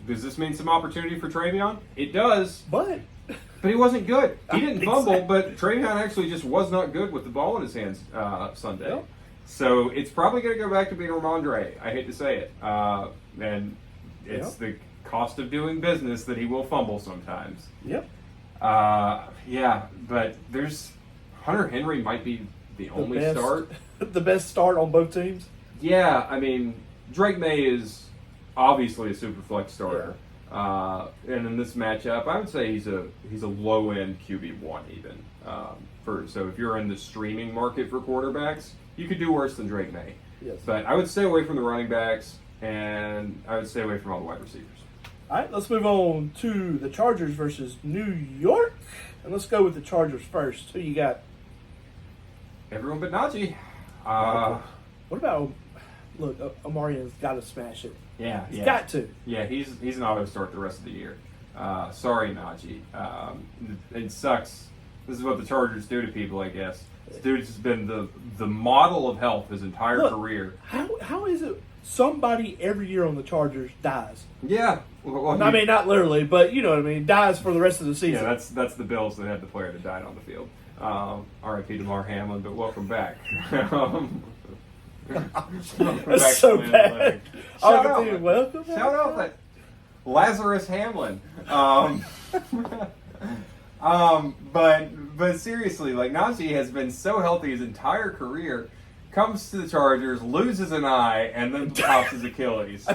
does this mean some opportunity for Trevion? It does. But he wasn't good. He didn't fumble, Exactly. but Trevion actually just was not good with the ball in his hands Sunday. Yep. So it's probably going to go back to being Ramondre. I hate to say it. And it's the cost of doing business that he will fumble sometimes. Yep. Yeah, but Hunter Henry might be the only start. The best start on both teams. Yeah, I mean, Drake May is obviously a super flex starter. And in this matchup, I would say he's a low end QB1 even. So if you're in the streaming market for quarterbacks, you could do worse than Drake May. Yes. But I would stay away from the running backs, and I would stay away from all the wide receivers. All right, let's move on to the Chargers versus New York. And let's go with the Chargers first. Who you got? Everyone but Najee. What about, look, Amarian's got to smash it. Yeah, He's got to. Yeah, he's an auto start the rest of the year. Sorry, Najee. It sucks. This is what the Chargers do to people, I guess. This dude's been the model of health his entire career. How is it somebody every year on the Chargers dies? Yeah. Well, I mean, not literally, but you know what I mean. Dies for the rest of the season. Yeah, that's the Bills that had the player that died on the field. R.I.P. DeMar Hamlin, but welcome back. That's so bad. Welcome. Shout out that Lazarus Hamlin. But seriously, like Najee has been so healthy his entire career. Comes to the Chargers, loses an eye, and then pops his Achilles.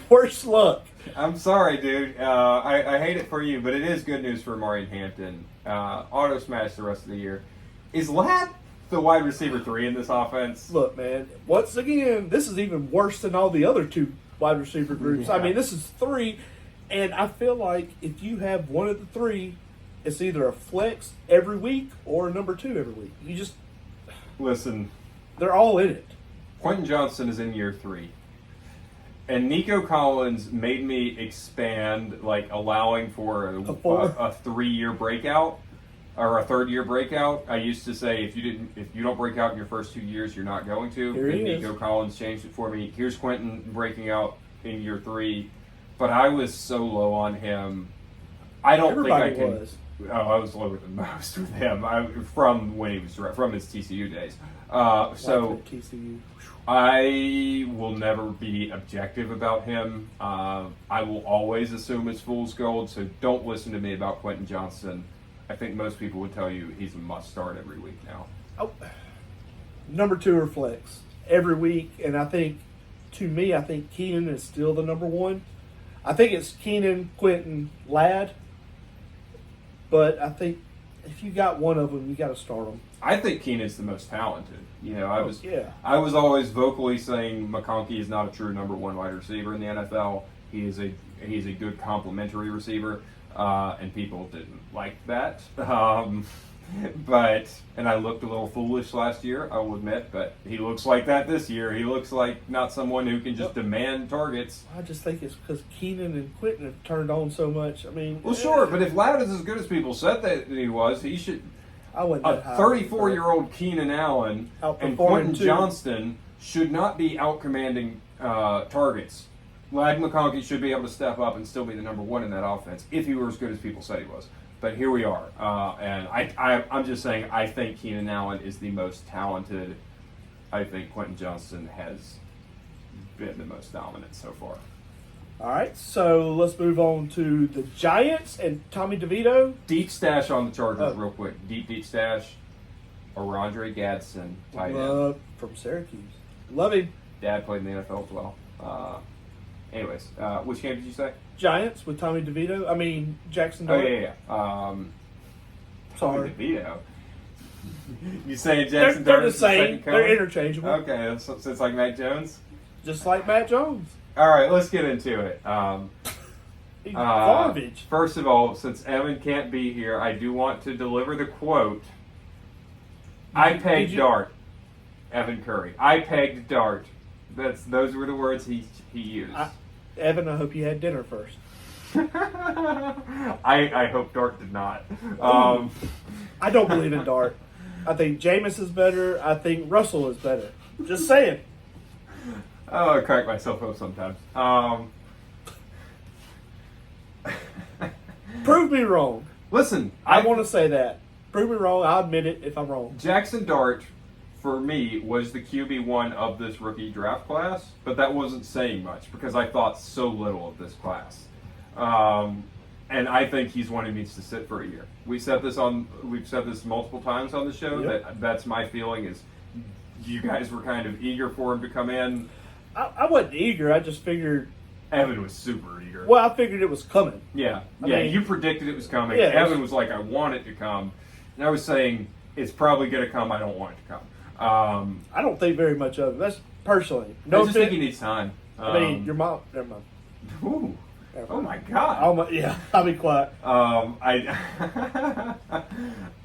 Worst luck. I'm sorry, dude. I hate it for you, but it is good news for Amari Hampton. Auto smash the rest of the year. Is Ladd the wide receiver 3 in this offense? Look, man. Once again, this is even worse than all the other 2 wide receiver groups. Yeah. I mean, this is 3, and I feel like if you have one of the 3, it's either a flex every week or a number 2 every week. You just Listen, they're all in it. Quentin Johnston is in year 3. And Nico Collins made me expand, like allowing for a 3-year breakout or a 3rd-year breakout. I used to say if you don't break out in your first 2 years, you're not going to. Here And he is. Nico Collins changed it for me. Here's Quentin breaking out in year 3, but I was so low on him. I don't Everybody think I can. was. Oh, I was lower than most with him from when he was from his TCU days. So. Like the TCU. I will never be objective about him. I will always assume it's fool's gold, so don't listen to me about Quentin Johnston. I think most people would tell you he's a must start every week now. Oh, number 2 or flex every week, and I think Keenan is still the number 1. I think it's Keenan, Quentin, Ladd, but I think if you got one of them, you got to start them. I think Keenan's the most talented. You know, Yeah. I was always vocally saying McConkey is not a true number 1 wide receiver in the NFL. He's a good complementary receiver, and people didn't like that. And I looked a little foolish last year, I will admit, but he looks like that this year. He looks like not someone who can just demand targets. I just think it's because Keenan and Quentin have turned on so much. I mean, Well, sure, but if Ladd is as good as people said that he was, he should. I wouldn't. A 34-year-old Keenan Allen and Outperforming Quentin too. Johnston should not be out-commanding targets. Ladd McConkey should be able to step up and still be the number 1 in that offense if he were as good as people said he was. But here we are, and I'm just saying I think Keenan Allen is the most talented. I think Quentin Johnston has been the most dominant so far. All right, so let's move on to the Giants and Tommy DeVito. Deep stash on the Chargers, Oh. real quick. Deep stash. Arondre Gadsden, tight end. From Syracuse. Love him. Dad played in the NFL as well. Anyways, which game did you say? Giants with Tommy DeVito. I mean, Jackson Oh, Dart. yeah. Sorry. DeVito. You saying They're Jackson the Dart's same. second They're coming? interchangeable. Okay, so it's like Mac Jones. Just like Matt Jones. All right, let's get into it. He's garbage. First of all, since Evan can't be here, I do want to deliver the quote. I pegged Dart. Evan Curry. I pegged Dart. Those were the words he used. Evan, I hope you had dinner first. I hope Dart did not. I don't believe in Dart. I think Jameis is better. I think Russell is better. Just saying. Oh, I crack myself up sometimes. Prove me wrong. Listen, I want to say that. Prove me wrong. I'll admit it if I'm wrong. Jackson Dart, for me, was the QB1 of this rookie draft class, but that wasn't saying much because I thought so little of this class. And I think he's one who needs to sit for a year. We've said this multiple times on the show. Yep. That's my feeling. Is you guys were kind of eager for him to come in. I wasn't eager. I just figured. Evan was super eager. Well, I figured it was coming. Yeah, I yeah. mean, You predicted it was coming. Yeah, Evan was like, "I want it to come," and I was saying, "It's probably going to come. I don't want it to come." I don't think very much of it. That's personally. I No just think offense. he needs time. I mean, your mom. Never mind. Ooh. Never Oh mind. my God. Oh my, yeah, I'll be quiet.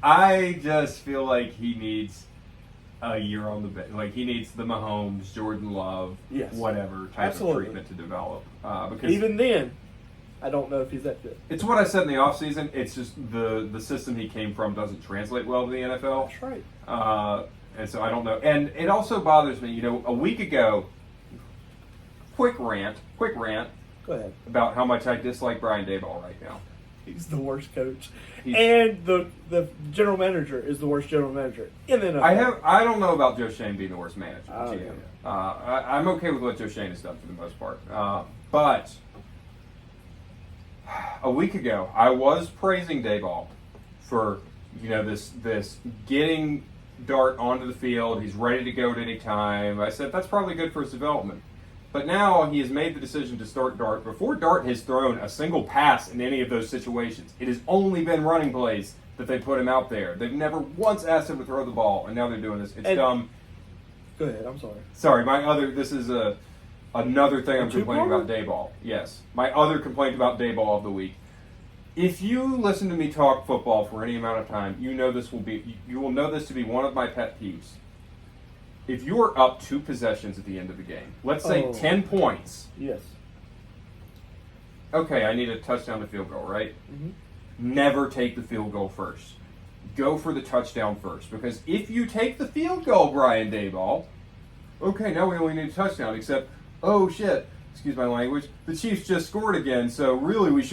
I just feel like he needs a year on the bench. Like he needs the Mahomes, Jordan Love, Yes. whatever type Absolutely. of treatment to develop. Because Even then, I don't know if he's that good. it's what I said in the offseason. It's just the system he came from doesn't translate well to the NFL. That's right. And so I don't know. And it also bothers me. You know, a week ago, quick rant Go ahead. about how much I dislike Brian Daboll right now. He's the worst coach, He's- and the general manager is the worst general manager in the NFL. I don't know about Joe Shane being the worst manager. Oh, GM. yeah. I'm okay with what Joe Shane has done for the most part. But a week ago, I was praising Daboll for this getting Dart onto the field. He's ready to go at any time. I said that's probably good for his development. But now he has made the decision to start Dart. Before Dart has thrown a single pass in any of those situations, it has only been running plays that they put him out there. They've never once asked him to throw the ball, and now they're doing this. It's dumb. Go ahead. I'm sorry. Sorry, this is another thing I'm complaining two-parter? about Dayball. Yes. My other complaint about Dayball of the week. If you listen to me talk football for any amount of time, you will know this to be one of my pet peeves. If you are up 2 possessions at the end of the game, let's say 10 points. Yes. Okay, I need a touchdown to field goal, right? Mm-hmm. Never take the field goal first. Go for the touchdown first. Because if you take the field goal, Brian Dayball, okay, now we only need a touchdown, except, oh shit, excuse my language, the Chiefs just scored again, so really we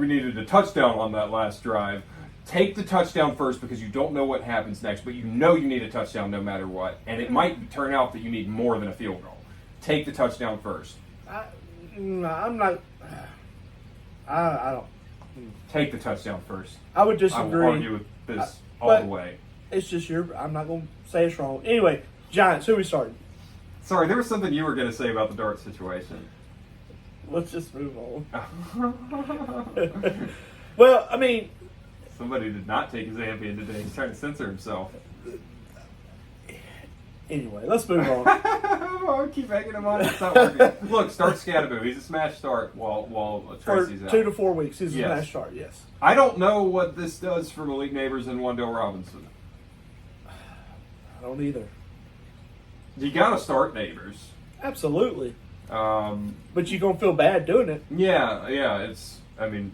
needed a touchdown on that last drive. Take the touchdown first because you don't know what happens next, but you know you need a touchdown no matter what, and it might turn out that you need more than a field goal. Take the touchdown first. I'm not. I don't. Take the touchdown first. I would I will disagree. argue with this all but- the way. It's just I'm not going to say it's wrong. Anyway, Giants. Who we starting? Sorry, there was something you were going to say about the Dart situation. Let's just move on. Well, I mean, Somebody did not take his Ambien today. He's trying to censor himself. anyway, let's move on. I keep hanging him on. It's not working. Look, start Scattaboo. He's a smash start while For Tracy's out. 2 to 4 weeks, he's Yes. a smash start. Yes. I don't know what this does for Malik Neighbors and Wandale Robinson. I don't either. You got to start Neighbors. Absolutely. Um, But you're going to feel bad doing it. yeah.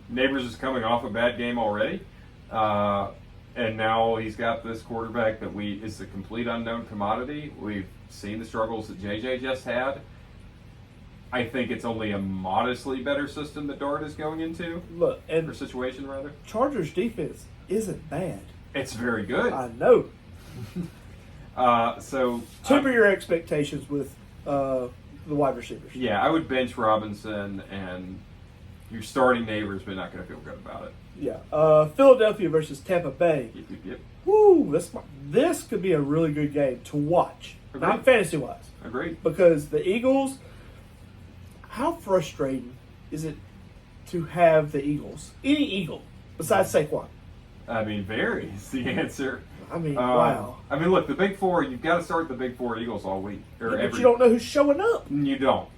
Neighbors is coming off a bad game already. And now he's got this quarterback that is a complete unknown commodity. We've seen the struggles that JJ just had. I think it's only a modestly better system that Dart is going into, Look, or and situation rather. Chargers defense isn't bad. It's very good. I know. So Temper your expectations with the wide receivers. yeah, I would bench Robinson, and you're starting Neighbors, but not going to feel good about it. Yeah. Philadelphia versus Tampa Bay. Yep. Woo! This could be a really good game to watch. Agreed. Not fantasy wise. Agreed. Because the Eagles, how frustrating is it to have the Eagles? Any Eagle besides Saquon. Very is the answer. Wow. Look, the Big Four, you've got to start the Big Four Eagles all week. But you don't know who's showing up. You don't.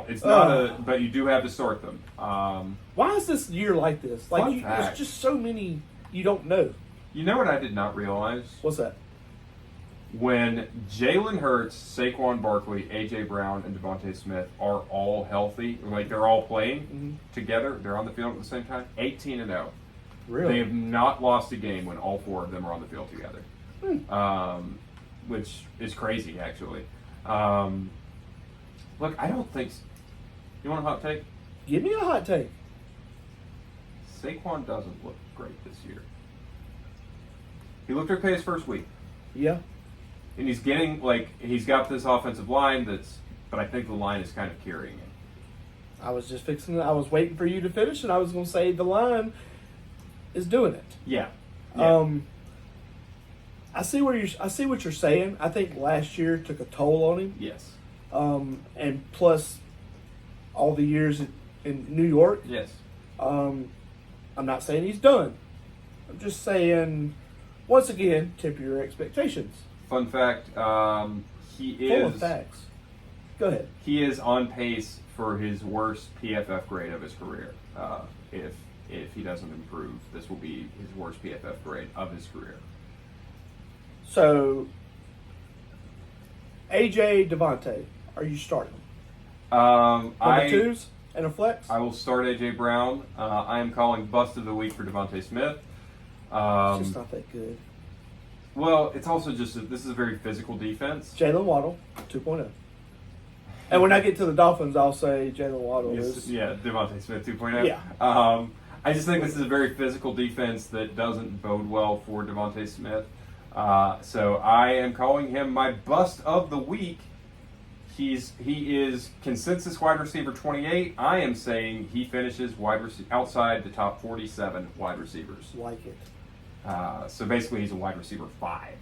It's not but you do have to start them. Why is this year like this? Fun fact. There's just so many you don't know. You know what I did not realize? What's that? When Jalen Hurts, Saquon Barkley, A.J. Brown, and Devontae Smith are all healthy, like they're all playing together, they're on the field at the same time, 18-0. Really? They have not lost a game when all 4 of them are on the field together, which is crazy, actually. Look, I don't think. You want a hot take? Give me a hot take. Saquon doesn't look great this year. He looked okay his first week, Yeah. and he's got this offensive line but I think the line is kind of carrying him. I was waiting for you to finish, and I was going to say the line is doing it. Yeah. I see what you're saying. I think last year took a toll on him. Yes. And plus all the years in New York. Yes. I'm not saying he's done. I'm just saying, once again, temper your expectations. Fun fact: he Full of is facts. Go ahead. he is on pace for his worst PFF grade of his career. If he doesn't improve, this will be his worst PFF grade of his career. So, AJ Devontae, are you starting? I twos and a flex? will start AJ Brown. I am calling bust of the week for Devontae Smith. It's just not that good. Well, it's also just this is a very physical defense. Jalen Waddle, 2.0. And when I get to the Dolphins, I'll say Jalen Waddle is. Yeah, Devontae Smith 2.0. Yeah. I just think this is a very physical defense that doesn't bode well for Devontae Smith. So I am calling him my bust of the week. He is consensus wide receiver 28. I am saying he finishes outside the top 47 wide receivers. Like it. So basically, he's a wide receiver 5.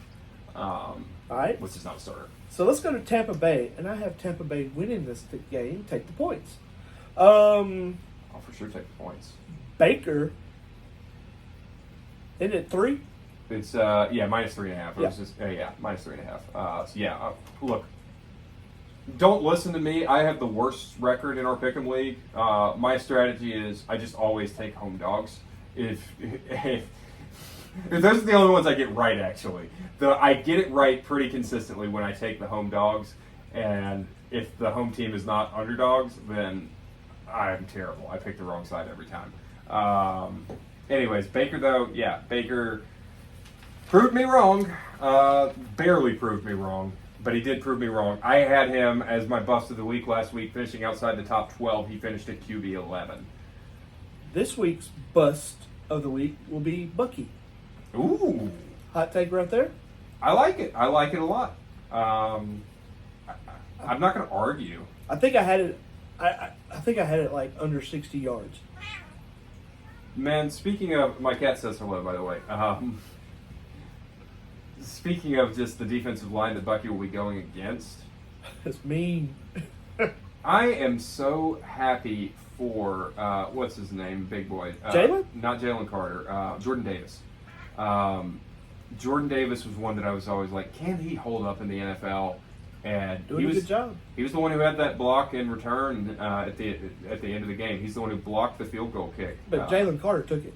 All right. which is not a starter. So let's go to Tampa Bay, and I have Tampa Bay winning this game. Take the points. I'll for sure take the points. Baker. Isn't it 3? It's -3.5. It Yeah. was just -3.5. Look, don't listen to me. I have the worst record in our pick'em league. My strategy is I just always take home dogs. If those are the only ones I get right, actually. I get it right pretty consistently when I take the home dogs, and if the home team is not underdogs, then I'm terrible. I pick the wrong side every time. Anyways, Baker though, Baker proved me wrong. Barely proved me wrong, but he did prove me wrong. I had him as my bust of the week last week, finishing outside the top 12. He finished at QB 11. This week's bust of the week will be Bucky. Ooh. Hot take right there. I like it. I like it a lot. I'm not going to argue. I think I had it. I think I had it like under 60 yards. Man, speaking of, my cat says hello, by the way. Speaking of just the defensive line that Bucky will be going against, It's mean. I am so happy for, what's his name, big boy? Jalen? Not Jalen Carter. Jordan Davis. Jordan Davis was one that I was always like, can he hold up in the NFL? And Doing a good job. He was the one who had that block and return at the end of the game. He's the one who blocked the field goal kick. But Jalen Carter took it.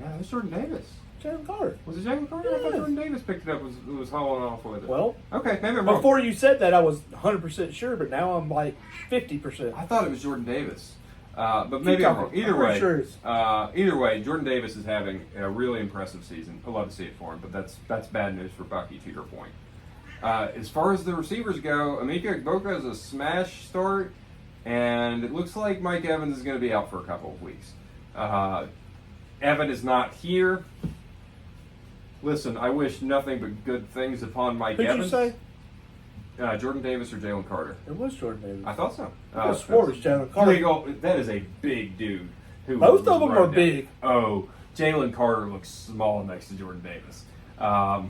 Yeah, it was Jordan Davis. Jalen Carter. Was it Jalen Carter? I thought Yes. Jordan Davis picked it up. Was hauling off with it. Well, okay, maybe I'm wrong. before you said that, I was 100% sure, but now I'm like 50%. I thought it was Jordan Davis, but maybe I'm wrong. talking. Either I'm way, pretty sure either way, Jordan Davis is having a really impressive season. I love to see it for him, but that's bad news for Bucky. To your point. As far as the receivers go, Emeka Egbuka is a smash start, and it looks like Mike Evans is going to be out for a couple of weeks. Evan is not here. Listen, I wish nothing but good things upon Mike Who'd Evans. you say? Jordan Davis or Jalen Carter? It was Jordan Davis. I thought so. I swore it was Jalen Carter. Legal, that is a big dude. Who Both was of them right are down. big. Oh, Jalen Carter looks small next to Jordan Davis. I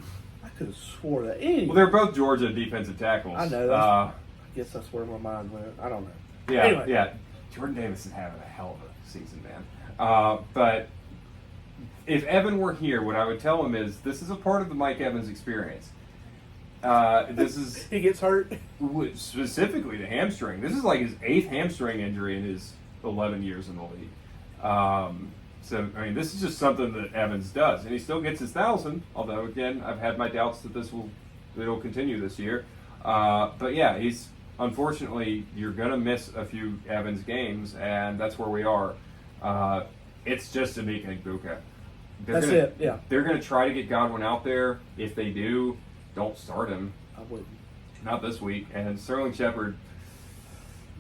could have swore that. Anyway, Well, they're both Georgia defensive tackles. I know. I guess that's where my mind went. I don't know. Anyway. Yeah. Jordan Davis is having a hell of a season, man. But if Evan were here, what I would tell him is this is a part of the Mike Evans experience. This is He gets hurt. specifically the hamstring. This is like his 8th hamstring injury in his 11 years in the league. So, I mean, this is just something that Evans does. And he still gets his 1,000, although, again, I've had my doubts that it'll continue this year. But, yeah, unfortunately, you're going to miss a few Evans games, and that's where we are. It's just Emeka Egbuka. That's it, yeah. They're going to try to get Godwin out there. If they do, don't start him. I wouldn't. Not this week. And Sterling Shepard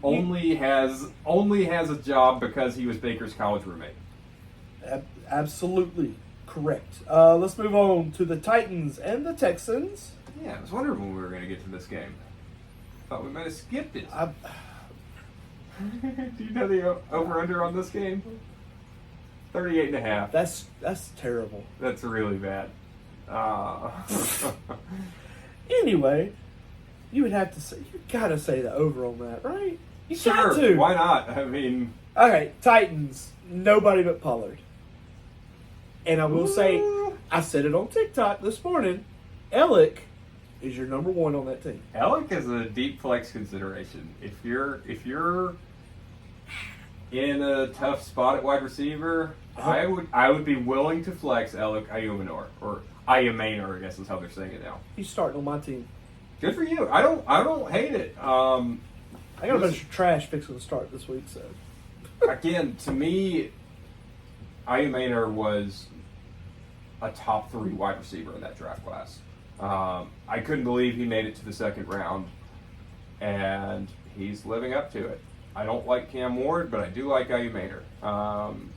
only has a job because he was Baker's college roommate. Absolutely correct. Let's move on to the Titans and the Texans. Yeah, I was wondering when we were going to get to this game. Thought we might have skipped it. Do you know the over-under on this game? 38.5. That's terrible. That's really bad. Anyway, you gotta say the over on that, right? You Sure, got to. why not? I mean, Okay, Titans, nobody but Pollard. And I will say, I said it on TikTok this morning, Ellick is your number 1 on that team. Alec is a deep flex consideration. If you're in a tough spot at wide receiver, I would be willing to flex Alec Ayumanor, or Ayumanor, I guess is how they're saying it now. He's starting on my team. Good for you. I don't hate it. I got a bunch of trash fixing to start this week, so. Again, to me, Ayumanor was a top 3 wide receiver in that draft class. I couldn't believe he made it to the second round, and he's living up to it. I don't like Cam Ward, but I do like Ayumanor.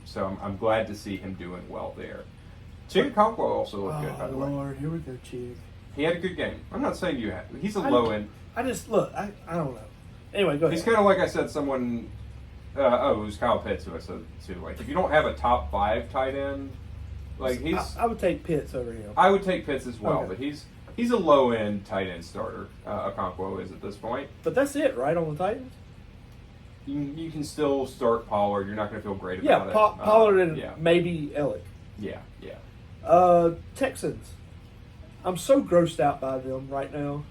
So I'm glad to see him doing well there. Chig Okonkwo also looked good, by the way. Lord, here we go, Chig. He had a good game. I'm not saying you had. He's a low end. I don't know. Anyway, go ahead. He's kind of like I said, someone. It was Kyle Pitts who I said too. Like, if you don't have a top 5 tight end, Like I would take Pitts over him. I would take Pitts as well, Okay. but he's a low end tight end starter. Okonkwo is at this point. But that's it, right, on the Titans? You can still start Pollard. You're not going to feel great Yeah, about it. Pollard and yeah, maybe Ellick. yeah. Texans. I'm so grossed out by them right now.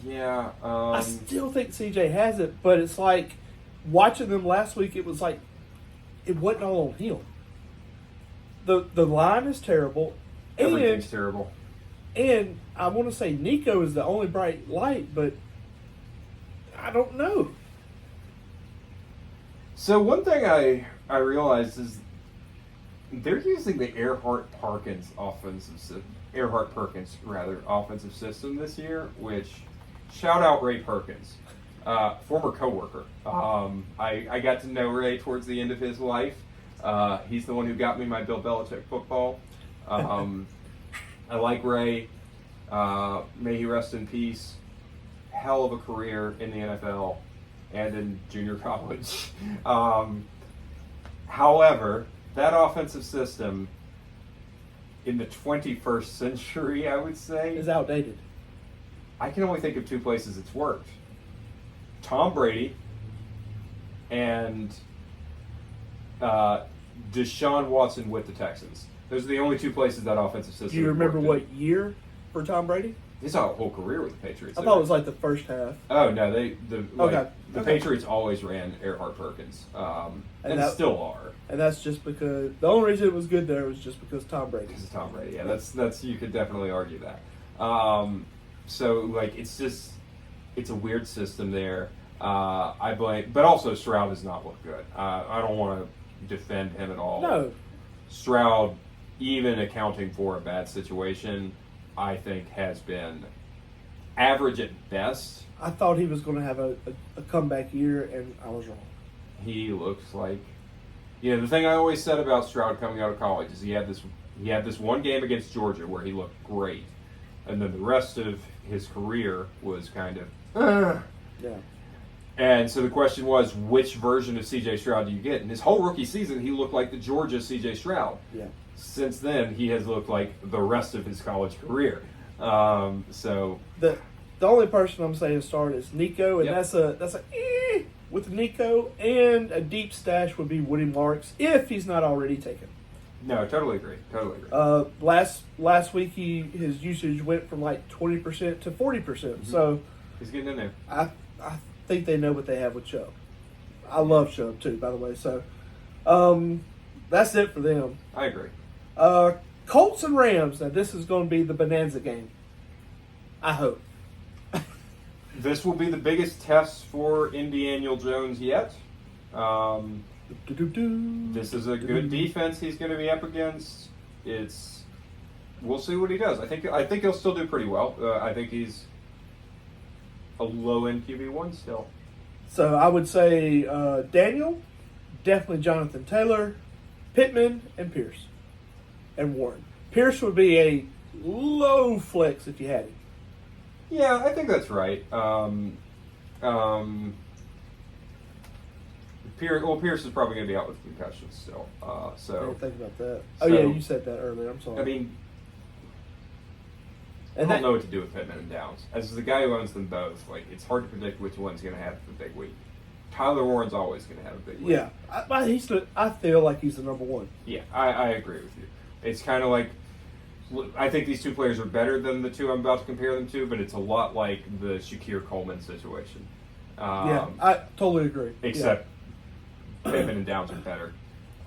Yeah. I still think CJ has it, but it's like watching them last week. It was like it wasn't all on him. The line is terrible, Everything's terrible. and I want to say Nico is the only bright light, but I don't know. So one thing I realized is they're using the Earhart-Perkins offensive system this year, which shout out Ray Perkins, former coworker. I got to know Ray towards the end of his life. He's the one who got me my Bill Belichick football. I like Ray. May he rest in peace. Hell of a career in the NFL and in junior college. However, that offensive system in the 21st century, I would say, Is outdated. I can only think of two places it's worked. Tom Brady and Deshaun Watson with the Texans. Those are the only two places that offensive system Do you remember worked what year for Tom Brady? He's had a whole career with the Patriots. I thought it was like the first half. Oh no, the Okay. Patriots always ran Earhart Perkins, and that- still are And that's just because the only reason it was good there was just because Tom Brady. because of Tom Brady. Yeah, that's you could definitely argue that. So like it's a weird system there. I blame, but also Stroud does not look good. I don't want to defend him at all. No, Stroud, even accounting for a bad situation, I think has been average at best. I thought he was going to have a comeback year, and I was wrong. He looks like, the thing I always said about Stroud coming out of college is he had this one game against Georgia where he looked great, and then the rest of his career was kind of Yeah. And so the question was, which version of C.J. Stroud do you get? In his whole rookie season, he looked like the Georgia C.J. Stroud. Yeah. Since then, he has looked like the rest of his college career. So The only person I'm saying start is Nico, and Yep. that's a with Nico, and a deep stash would be Woody Marks if he's not already taken. no, totally agree. Totally agree. Last week his usage went from like 20% to 40%. So He's getting in there. I think they know what they have with Chubb. I love Chubb too, by the way. So that's it for them. I agree. Colts and Rams. Now this is going to be the bonanza game. I hope. This will be the biggest test for Indy Daniel Jones yet. This is a good defense he's going to be up against. We'll see what he does. I think he'll still do pretty well. I think he's a low end QB1 still. So I would say Daniel, definitely Jonathan Taylor, Pittman, and Pierce, and Warren. Pierce would be a low flex if you had him. Yeah, I think that's right. Pierce is probably going to be out with concussions still. I So didn't think about that. so- Oh yeah, you said that earlier. I'm sorry. I mean, and I don't know what to do with Pittman and Downs. As the guy who owns them both, like it's hard to predict which one's going to have the big week. Tyler Warren's always going to have a big week. Yeah, I feel like he's the number one. Yeah, I agree with you. It's kind of like, I think these two players are better than the two I'm about to compare them to, but it's a lot like the Shakir Coleman situation. Yeah, I totally agree. Except Pittman and Downs are better.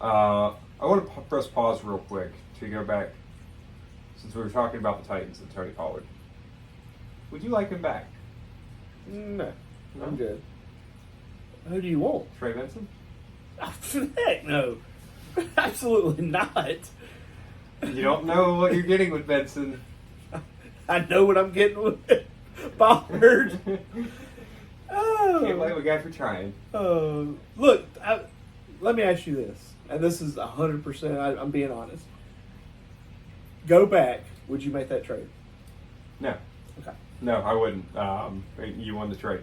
I want to press pause real quick to go back, since we were talking about the Titans and Tony Pollard. Would you like him back? No, I'm good. Who do you want? Trey Benson? Heck no, absolutely not. You don't know what you're getting with Benson. I know what I'm getting with Pollard. Can't blame a guy for trying. Look, let me ask you this, and this is 100%. I'm being honest. Go back. Would you make that trade? No. Okay. No, I wouldn't. You won the trade.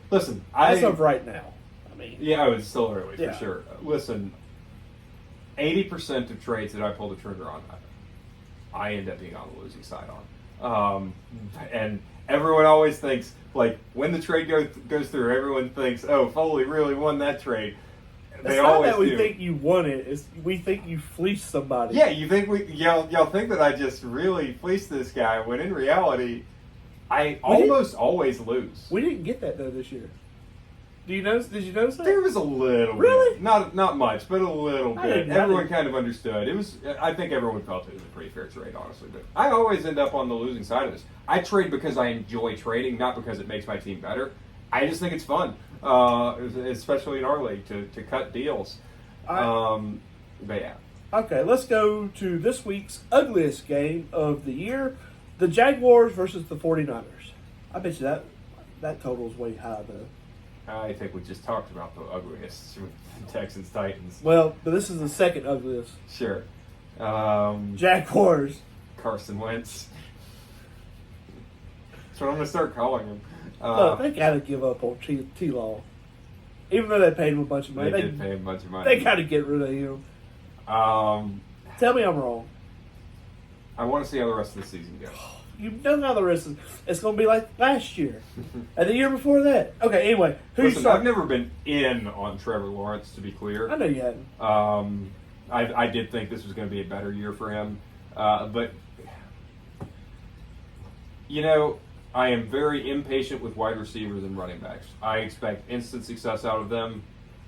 Listen. As of right now, I mean, Yeah, it's still early Yeah. for sure. Listen, 80% of trades that I pull the trigger on, I end up being on the losing side on. And everyone always thinks, like, when the trade goes through, everyone thinks, oh, Foley really won that trade. It's not that we think you won it. It's we think you fleeced somebody. Yeah, you think y'all think that I just really fleeced this guy, when in reality, I almost always lose. We didn't get that though this year. Did you notice that? There was a little Really? bit. Not much, but a little I bit. didn't- Everyone kind of understood. It was. I think everyone felt it was a pretty fair trade, honestly. But I always end up on the losing side of this. I trade because I enjoy trading, not because it makes my team better. I just think it's fun, especially in our league, to cut deals. But yeah. Okay, let's go to this week's ugliest game of the year: the Jaguars versus the 49ers. I bet you that total is way high though. I think we just talked about the ugliest with the Texans Titans. Well, but this is the second ugliest. Sure. Jaguars. Carson Wentz. That's what I'm going to start calling him. Look, they got to give up on T-Law. Even though they paid him a bunch of money. They did pay him a bunch of money. They got to get rid of him. Tell me I'm wrong. I want to see how the rest of the season goes. You know how the rest is. It's going to be like last year. And the year before that. Okay, anyway. Listen, I've never been in on Trevor Lawrence, to be clear. I know you hadn't. I did think this was going to be a better year for him. But, you know, I am very impatient with wide receivers and running backs. I expect instant success out of them.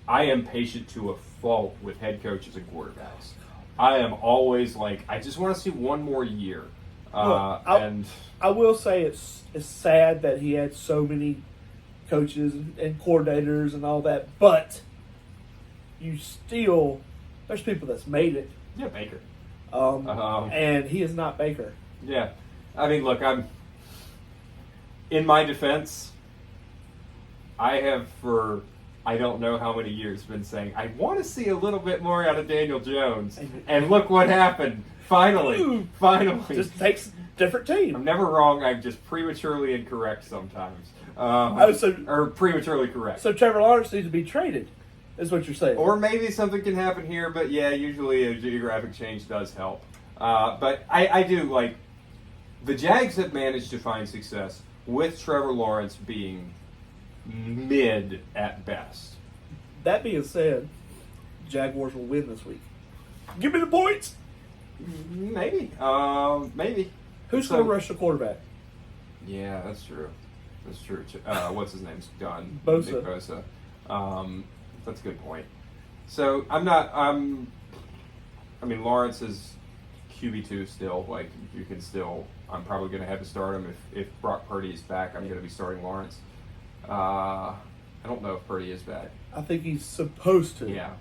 I am patient to a fault with head coaches and quarterbacks. I am always like, I just want to see one more year. I will say it's sad that he had so many coaches and coordinators and all that, but there's people that's made it. Yeah, Baker. And he is not Baker. Yeah. I mean, look, in my defense, I have for I don't know how many years been saying, I want to see a little bit more out of Daniel Jones. And look what happened. Finally. Just takes a different team. I'm never wrong. I'm just prematurely incorrect sometimes. Or prematurely correct. So Trevor Lawrence needs to be traded, is what you're saying. Or maybe something can happen here, but yeah, usually a geographic change does help. But I do, like, the Jags have managed to find success with Trevor Lawrence being mid at best. That being said, Jaguars will win this week. Give me the points. Maybe. Who's going to rush the quarterback? Yeah, that's true. That's true. What's his name's done? Bosa. Nick Bosa. That's a good point. So I mean, Lawrence is QB2 still. Like, you can still. I'm probably going to have to start him if Brock Purdy is back. I'm going to be starting Lawrence. I don't know if Purdy is back. I think he's supposed to. Yeah.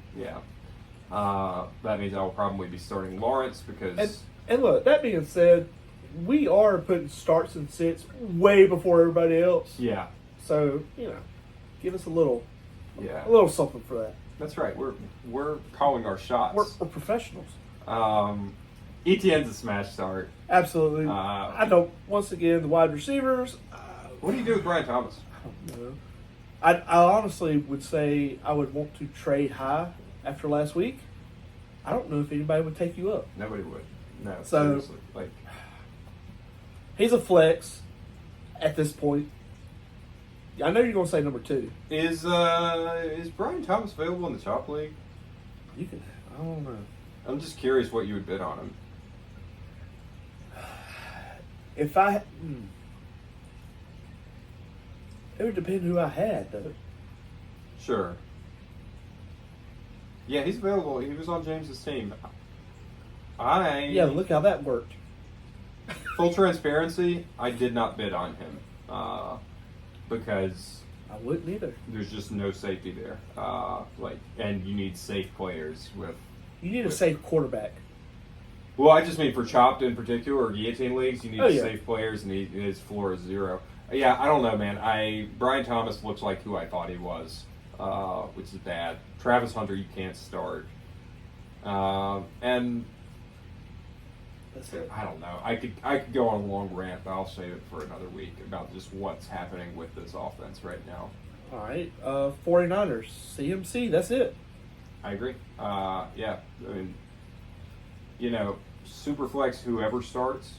That means I'll probably be starting Lawrence because. And look, that being said, we are putting starts and sits way before everybody else. Yeah. So, give us a little something for that. That's right. We're calling our shots. We're professionals. ETN's a smash start. Absolutely. I don't. Once again, the wide receivers. What do you do with Brian Thomas? I don't know. I honestly would say I would want to trade high after last week. I don't know if anybody would take you up. Nobody would. No. So, seriously. Like, he's a flex at this point. I know you're going to say number 2. Is Brian Thomas available in the Chop League? You can. I don't know. I'm just curious what you would bid on him. If I. It would depend who I had, though. Sure. Yeah, he's available. He was on James's team. Yeah, look how that worked. Full transparency, I did not bid on him because I wouldn't either. there's just no safety there. And you need safe players with. You need a safe quarterback. Well, I just mean for Chopped in particular, or Guillotine leagues, you need safe players, and his floor is 0. Yeah, I don't know, man. Brian Thomas looks like who I thought he was, which is bad. Travis Hunter, you can't start. And That's it. I don't know. I could go on a long rant, but I'll save it for another week about just what's happening with this offense right now. All right. 49ers. CMC. That's it. I agree. Yeah, I mean, Superflex, whoever starts,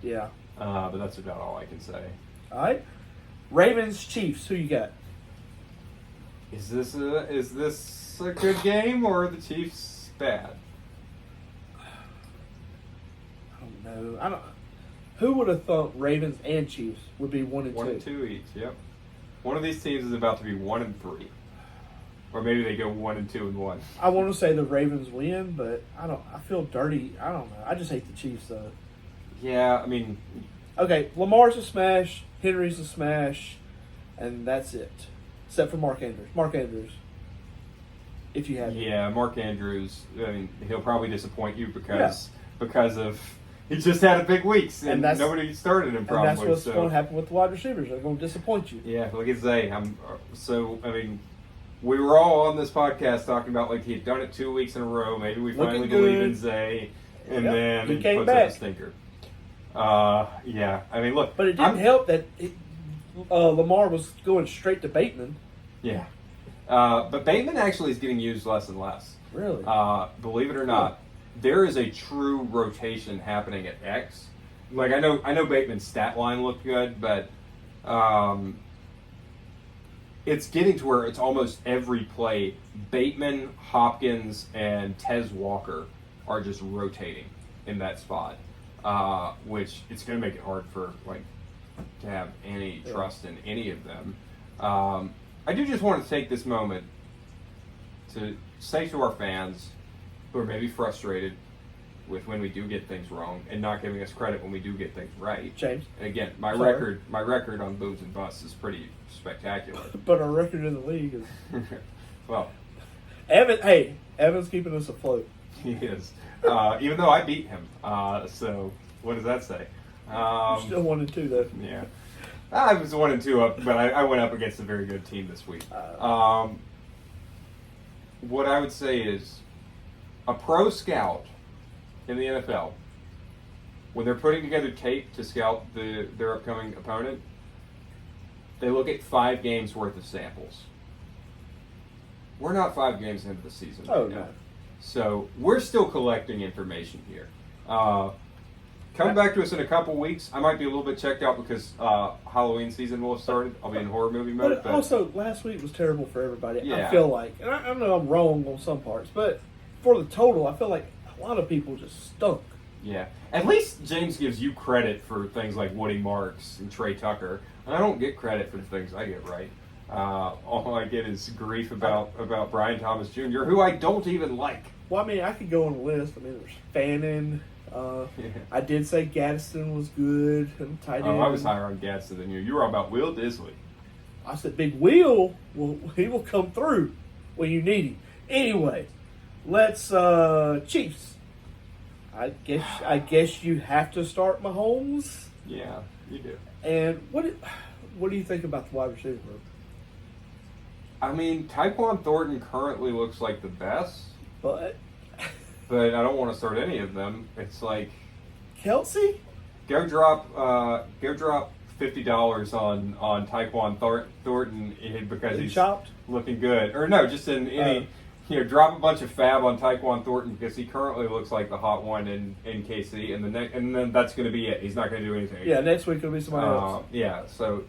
Yeah. but that's about all I can say. All right. Ravens Chiefs. Who you got? Is this a good game or are the Chiefs bad? I don't know. I don't. Who would have thought Ravens and Chiefs would be 1 and 2? 1 and 2 each. Yep. One of these teams is about to be 1 and 3, or maybe they go 1 and 2 and 1. I want to say the Ravens win, but I don't. I feel dirty. I don't know. I just hate the Chiefs though. Yeah, I mean, Okay, Lamar's a smash. Henry's a smash, and that's it. Except for Mark Andrews. Mark Andrews. If you have him. yeah, Mark Andrews. I mean, he'll probably disappoint you because of he just had a big week and that's- nobody started him And probably. that's what's so. going to happen with the wide receivers. They're going to disappoint you. Yeah, like I say, we were all on this podcast talking about like he'd done it 2 weeks in a row. Maybe we Looking finally good. believe in Zay, and Yep, then he he came puts back. up a stinker. Yeah, I mean, look, But it didn't help that Lamar was going straight to Bateman. Yeah, but Bateman actually is getting used less and less. Really? Believe it or not, there is a true rotation happening at X. Like I know Bateman's stat line looked good, but it's getting to where it's almost every play. Bateman, Hopkins, and Tez Walker are just rotating in that spot, which it's going to make it hard for to have any trust in any of them. I do just want to take this moment to say to our fans who are maybe frustrated with when we do get things wrong and not giving us credit when we do get things right. James. And again, my Sorry. record on booms and busts is pretty spectacular. But our record in the league is Well, Evan's keeping us afloat. he is. Even though I beat him. So what does that say? Still 1 and 2 though. Yeah. I was 1 and 2 up, but I went up against a very good team this week. What I would say is a pro scout in the NFL, when they're putting together tape to scout their upcoming opponent, they look at 5 games worth of samples. We're not 5 games into the season right Oh, now. no. So we're still collecting information here. Come back to us in a couple weeks. I might be a little bit checked out because Halloween season will have started. I'll be in horror movie mode. But also, last week was terrible for everybody. Yeah. I feel like, and I know I'm wrong on some parts, but for the total, I feel like a lot of people just stunk. Yeah. At least James gives you credit for things like Woody Marks and Trey Tucker. And I don't get credit for the things I get right. All I get is grief about Brian Thomas Jr., who I don't even like. Well, I mean, I could go on a list. I mean, there's Fannin. I did say Gadsden was good and tight end. Oh, I was higher on Gadsden than you. You were all about Will Disley. I said Big Will. He will come through when you need him. Anyway, let's Chiefs. I guess you have to start Mahomes. Yeah, you do. And what do you think about the wide receiver group? I mean, Tyquan Thornton currently looks like the best, But but I don't want to start any of them. It's like Kelsey? go drop $50 on Tyquan Thornton because he's chopped. looking good, or no, just in any. Drop a bunch of fab on Tyquan Thornton because he currently looks like the hot one in KC, and then that's going to be it. He's not going to do anything. Yeah, next week it'll be somebody else. Yeah, so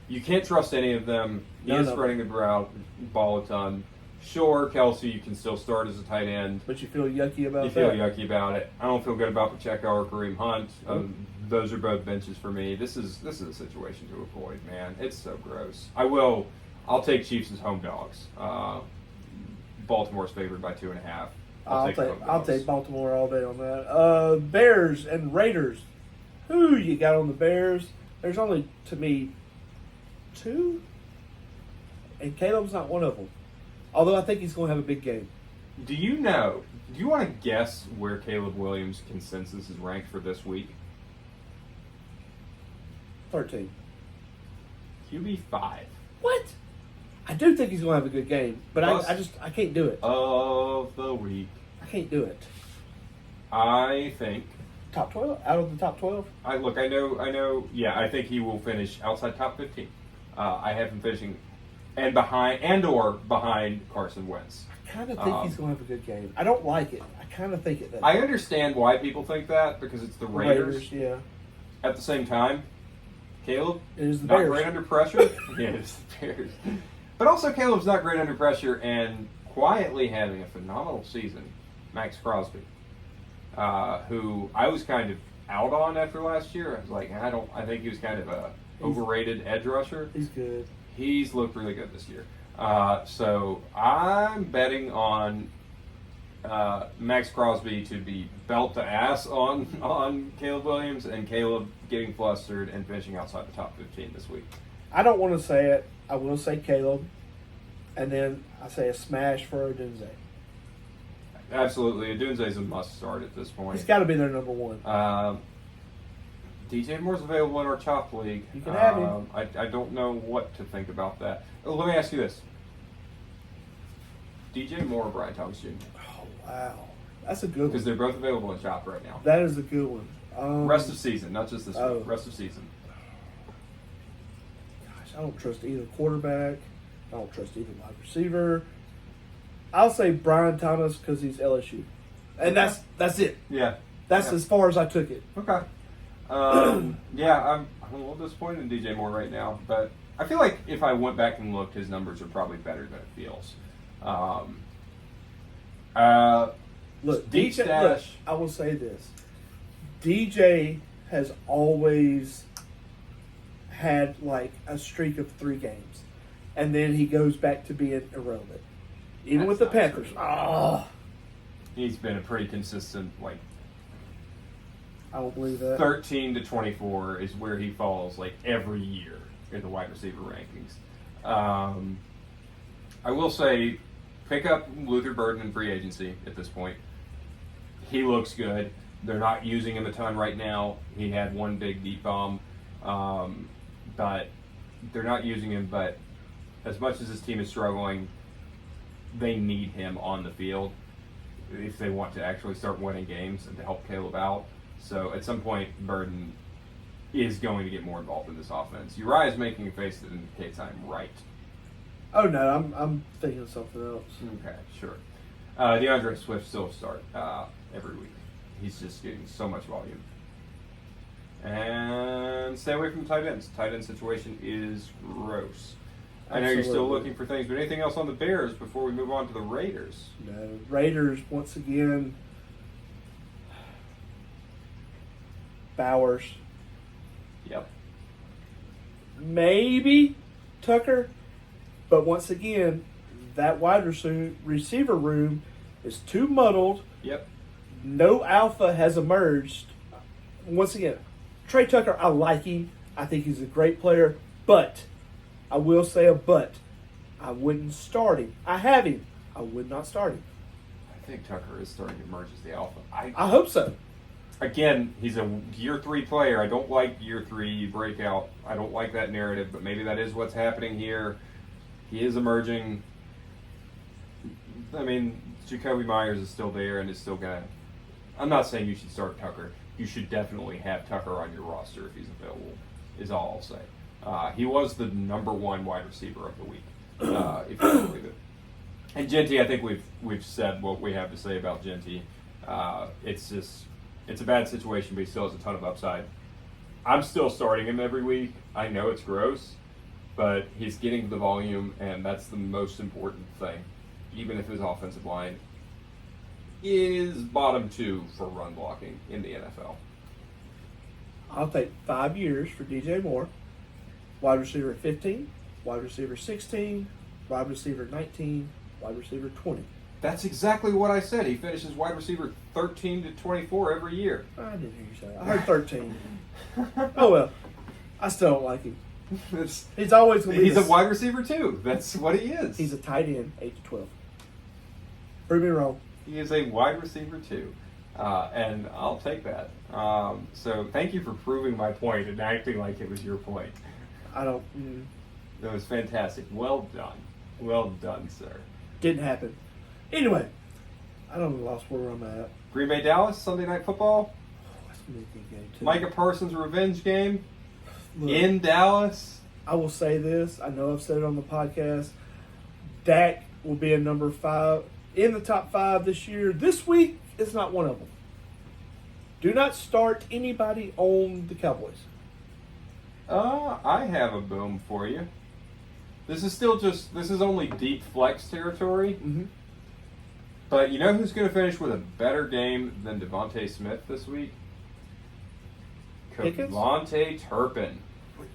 you can't trust any of them. He is spreading the ball a ton. Sure, Kelsey, you can still start as a tight end. But you feel yucky about You feel yucky about it. I don't feel good about Pacheco or Kareem Hunt. Those are both benches for me. This is a situation to avoid, man. It's so gross. I'll take Chiefs as home dogs. Baltimore's favored by 2.5. I'll take Baltimore all day on that. Bears and Raiders. Who you got on the Bears? There's only, to me, 2. And Caleb's not one of them. Although I think he's going to have a big game. Do you want to guess where Caleb Williams' consensus is ranked for this week? 13. QB 5. What? I do think he's going to have a good game, but Plus- I can't do it. Of the week. I can't do it. I think. Top 12? Out of the top 12? I know. Yeah, I think he will finish outside top 15. I have him finishing behind Carson Wentz. kind of think he's going to have a good game. I don't like it. I kind of think it does. I understand why people think that because it's the Raiders. Yeah. At the same time, Caleb It is the not Bears. great under pressure. Yeah, it's the Bears. But also, Caleb's not great under pressure and quietly having a phenomenal season. Max Crosby, who I was kind of out on after last year. I was like, I think he was kind of a overrated edge rusher. He's good. He's looked really good this year. So I'm betting on Max Crosby to be belt to ass on Caleb Williams and Caleb getting flustered and finishing outside the top 15 this week. I don't want to say it. I will say Caleb. And then I say a smash for Odunze. Absolutely. Adunze's a must start at this point. He's got to be their number one. DJ Moore's available in our Chop League. You can have him. I don't know what to think about that. Let me ask you this. DJ Moore or Brian Thomas Jr.? Oh, wow. That's a good Because one. they're both available in Chop right now. That is a good one. Rest of season, not just this Oh. week. Rest of season. Gosh, I don't trust either quarterback. I don't trust either wide receiver. I'll say Brian Thomas because he's LSU. And that's it. Yeah. That's Yeah. as far as I took it. Okay. Yeah, I'm a little disappointed in DJ Moore right now, but I feel like if I went back and looked, his numbers are probably better than it feels. Look, Deep DJ, stash. look, I will say this. DJ has always had like a streak of 3 games. And then he goes back to being irrelevant. Even That's with the not Panthers. true. Oh, He's been a pretty consistent, like I don't believe that. 13 to 24 is where he falls like every year in the wide receiver rankings. I will say, pick up Luther Burden in free agency at this point. He looks good. They're not using him a ton right now. He had one big deep bomb, but they're not using him. But as much as this team is struggling, they need him on the field if they want to actually start winning games and to help Caleb out. So at some point, Burden is going to get more involved in this offense. Uriah is making a face that indicates I'm right. Oh no, I'm thinking of something else. Okay, sure. DeAndre Swift still start every week. He's just getting so much volume. And stay away from tight ends. Tight end situation is gross. I know you're still Absolutely. looking for things, but anything else on the Bears before we move on to the Raiders? No, Raiders once again. Bowers, Yep. maybe Tucker, but once again, that wide receiver room is too muddled. Yep. No alpha has emerged. Once again, Trey Tucker, I like him. I think he's a great player, but I will say a but. I wouldn't start him. I have him. I would not start him. I think Tucker is starting to emerge as the alpha. I hope so. Again, he's a year 3 player. I don't like year 3 breakout. I don't like that narrative, but maybe that is what's happening here. He is emerging. I mean, Jacoby Myers is still there and is still going to. I'm not saying you should start Tucker. You should definitely have Tucker on your roster if he's available, is all I'll say. He was the number 1 wide receiver of the week, if you can believe it. And Genty, I think we've said what we have to say about Genty. It's a bad situation, but he still has a ton of upside. I'm still starting him every week. I know it's gross, but he's getting the volume, and that's the most important thing. Even if his offensive line is bottom 2 for run blocking in the NFL. I'll take 5 years for DJ Moore. Wide receiver 15, wide receiver 16, wide receiver 19, wide receiver 20. That's exactly what I said. He finishes wide receiver 13 to 24 every year. I didn't hear you say that. I heard 13. Oh well. I still don't like him. He's always going to be He's a wide receiver too. That's what he is. He's a tight end, 8 to 12. Prove me wrong. He is a wide receiver too, and I'll take that. So thank you for proving my point and acting like it was your point. I don't. That was fantastic. Well done. Well done, sir. Didn't happen. Anyway, I don't lost where I'm at. Green Bay Dallas Sunday Night Football. That's gonna be a good game too. Micah Parsons revenge game Look, in Dallas. I will say this. I know I've said it on the podcast. Dak will be a number 5. in the top 5 this year. This week is not one of them. Do not start anybody on the Cowboys. I have a boom for you. This is only deep flex territory. Mm-hmm. But you know who's going to finish with a better game than Devontae Smith this week? Pickens? Devontae Turpin.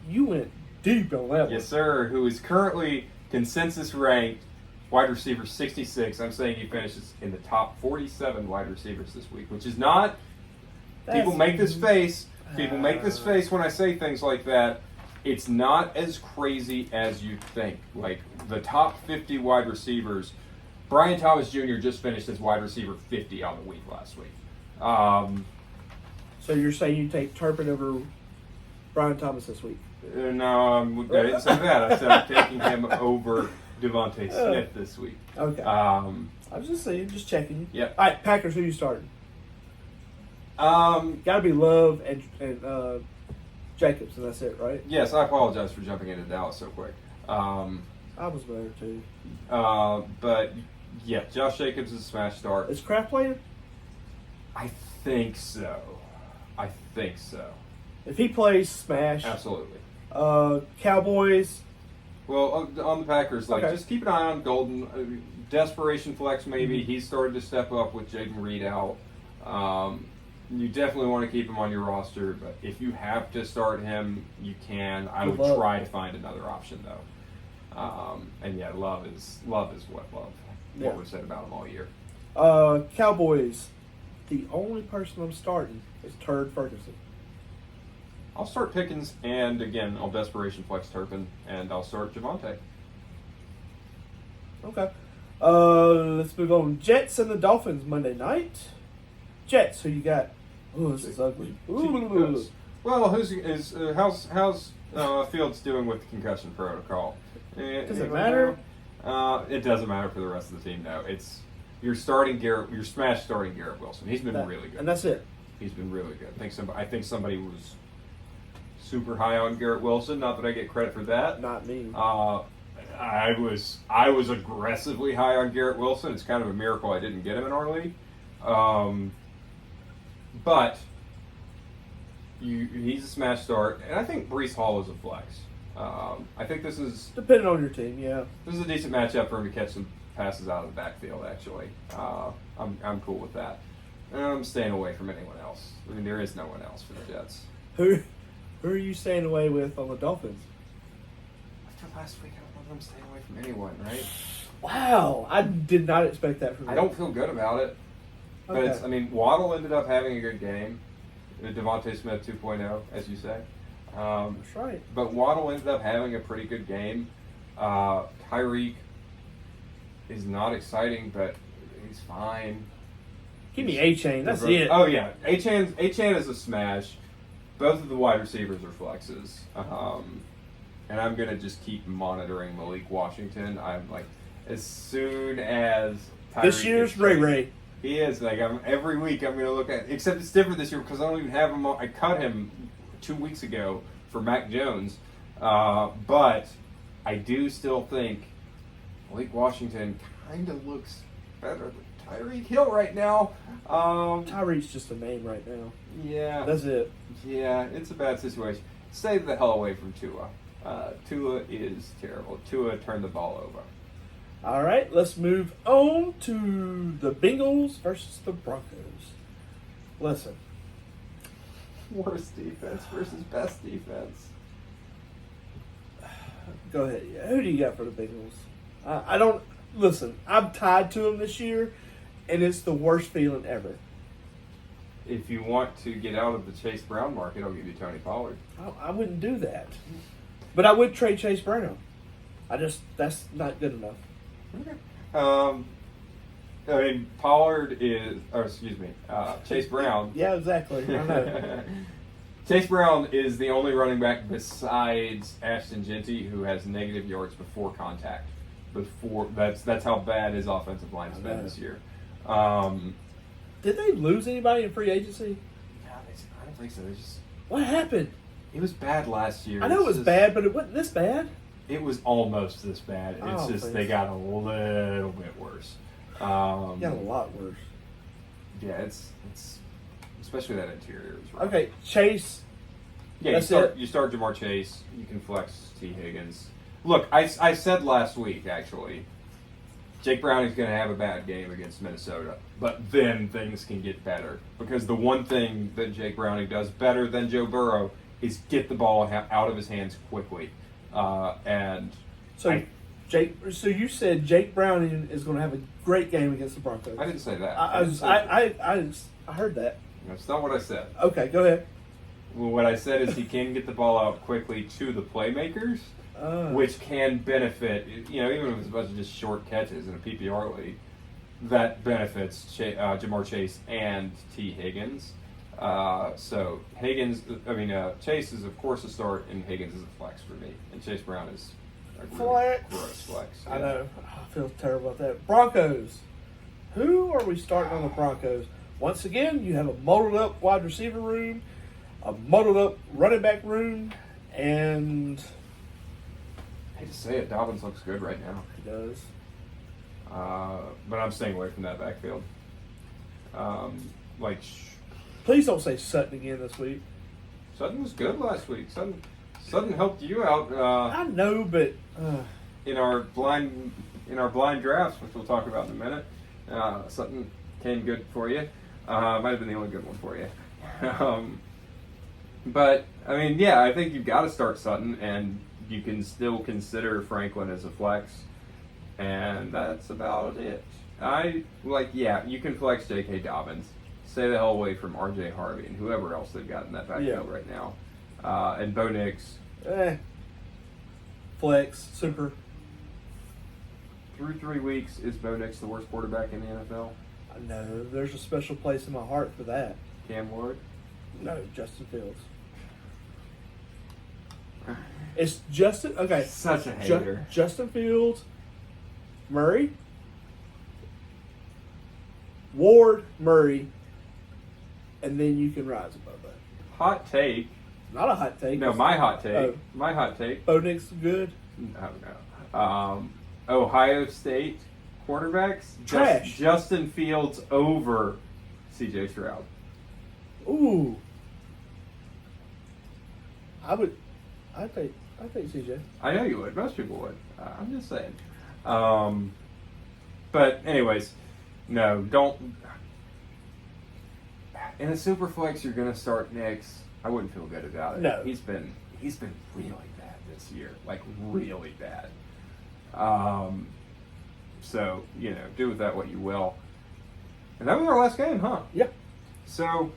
You went deep on that Yes, sir. Who is currently consensus ranked wide receiver 66. I'm saying he finishes in the top 47 wide receivers this week, which is not. one. People make this face. People make this face when I say things like that. It's not as crazy as you think. Like the top 50 wide receivers, Brian Thomas Jr. just finished as wide receiver 50 on the week last week. So you're saying you take Turpin over Brian Thomas this week? No, I didn't say that. I said I'm taking him over Devontae Smith this week. Okay. I was just saying, just checking. Yep. All right, Packers, who you starting? Um, Got to be Love and Jacobs, and that's it, right? yes, I apologize for jumping into Dallas so quick. I was there too. But yeah, Josh Jacobs is a smash start. Is Kraft playing? I think so. If he plays, smash. Absolutely. Cowboys. Well, on the Packers, Okay. just keep an eye on Golden. Desperation flex, maybe. He's started to step up with Jaden Reed out. You definitely want to keep him on your roster, but if you have to start him, you can. I would Love. try to find another option, though. And yeah, Love is what Yeah. we've said about him all year. Cowboys. The only person I'm starting is Turd Ferguson. I'll start Pickens, and again, I'll desperation flex Turpin, and I'll start Javonte. Okay. Let's move on. Jets and the Dolphins Monday night. Jets, who you got? Oh, this is ugly. Ooh. Well, how's Fields doing with the concussion protocol? Does it matter? It doesn't matter for the rest of the team. No, you're starting Garrett. You're smash starting Garrett Wilson. He's been really good. And that's it. He's been really good. I think somebody was super high on Garrett Wilson. Not that I get credit for that. Not me. I was aggressively high on Garrett Wilson. It's kind of a miracle I didn't get him in our league. But he's a smash start, and I think Breece Hall is a flex. I think this is Depending on your team, yeah. a decent matchup for him to catch some passes out of the backfield. Actually, I'm cool with that. And I'm staying away from anyone else. I mean, there is no one else for the Jets. Who are you staying away with on the Dolphins? After last week, I don't know if I'm staying away from anyone, right? Wow, I did not expect that from you. I don't feel good about it. But Okay. Waddle ended up having a good game. Devontae Smith 2.0, as you say. That's right. But Waddle ended up having a pretty good game. Tyreek is not exciting, but he's fine. Give me A-Chain. That's it. Oh yeah, A-Chan is a smash. Both of the wide receivers are flexes. And I'm gonna just keep monitoring Malik Washington. I'm like, as soon as Tyreek This year's gets Ray traded- Ray. He is. Every week I'm going to look at. Except it's different this year because I don't even have him. I cut him 2 weeks ago for Mac Jones, but I do still think Malik Washington kind of looks better than Tyreek Hill right now. Tyreek's just a name right now. Yeah, That's it. yeah, it's a bad situation. Stay the hell away from Tua. Tua is terrible. Tua turned the ball over. All right, let's move on to the Bengals versus the Broncos. Listen, Worst defense versus best defense. go ahead. Yeah, who do you got for the Bengals? I don't listen. I'm tied to them this year, and it's the worst feeling ever. If you want to get out of the Chase Brown market, I'll give you Tony Pollard. I wouldn't do that, but I would trade Chase Brown. That's not good enough. Pollard is, Chase Brown. Yeah, exactly. I know. Chase Brown is the only running back besides Ashton Genty who has negative yards before contact. That's how bad his offensive line has been this year. Did they lose anybody in free agency? I don't think so. What happened? It was bad last year. I know it was bad, but it wasn't this bad. It was almost this bad. It's Oh, just please. they got a little bit worse. Got a lot worse. Yeah, it's especially that interior is rough. Okay, Chase. Yeah, That's you start Jamar Chase. You can flex T. Higgins. Look, I said last week actually, Jake Browning's going to have a bad game against Minnesota, but then things can get better because the one thing that Jake Browning does better than Joe Burrow is get the ball out of his hands quickly. And So you said Jake Browning is going to have a great game against the Broncos. I didn't say that. I heard that. That's not what I said. Okay, go ahead. Well, what I said is he can get the ball out quickly to the playmakers, which can benefit, even if it's a bunch of just short catches in a PPR league, that benefits Jamar Chase and T. Higgins. So Chase is of course a start, and Higgins is a flex for me, and Chase Brown is a Flex. gross flex. I know. I feel terrible about that. Broncos. Who are we starting on the Broncos? Once again, you have a muddled up wide receiver room, a muddled up running back room, and I hate to say it, Dobbins looks good right now. he does. But I'm staying away from that backfield. Please don't say Sutton again this week. Sutton was good last week. Sutton helped you out I know, but in our blind drafts, which we'll talk about in a minute. Sutton came good for you. Might have been the only good one for you. But I think you've got to start Sutton, and you can still consider Franklin as a flex, and that's about it. You can flex J.K. Dobbins. Stay the hell away from R.J. Harvey and whoever else they've got in that backfield right now. And Bo Nix. Flex, super. Through 3 weeks, is Bo Nix the worst quarterback in the NFL? No, there's a special place in my heart for that. Cam Ward? No, Justin Fields. It's Justin. Okay, Such a hater. Justin Fields, Murray, Ward, Murray, and then you can rise above that. Hot take. Not a hot take. No, my hot take. Oh. My hot take. Bo Nix good. No. Ohio State quarterbacks. Trash. Justin Fields over C.J. Stroud. Ooh. I'd take CJ. I know you would. Most people would. I'm just saying. But anyways, no, don't. In a super flex, you're gonna start Nix. I wouldn't feel good about it. No. He's been really bad this year, like really bad. So do with that what you will. And that was our last game, huh? Yeah. So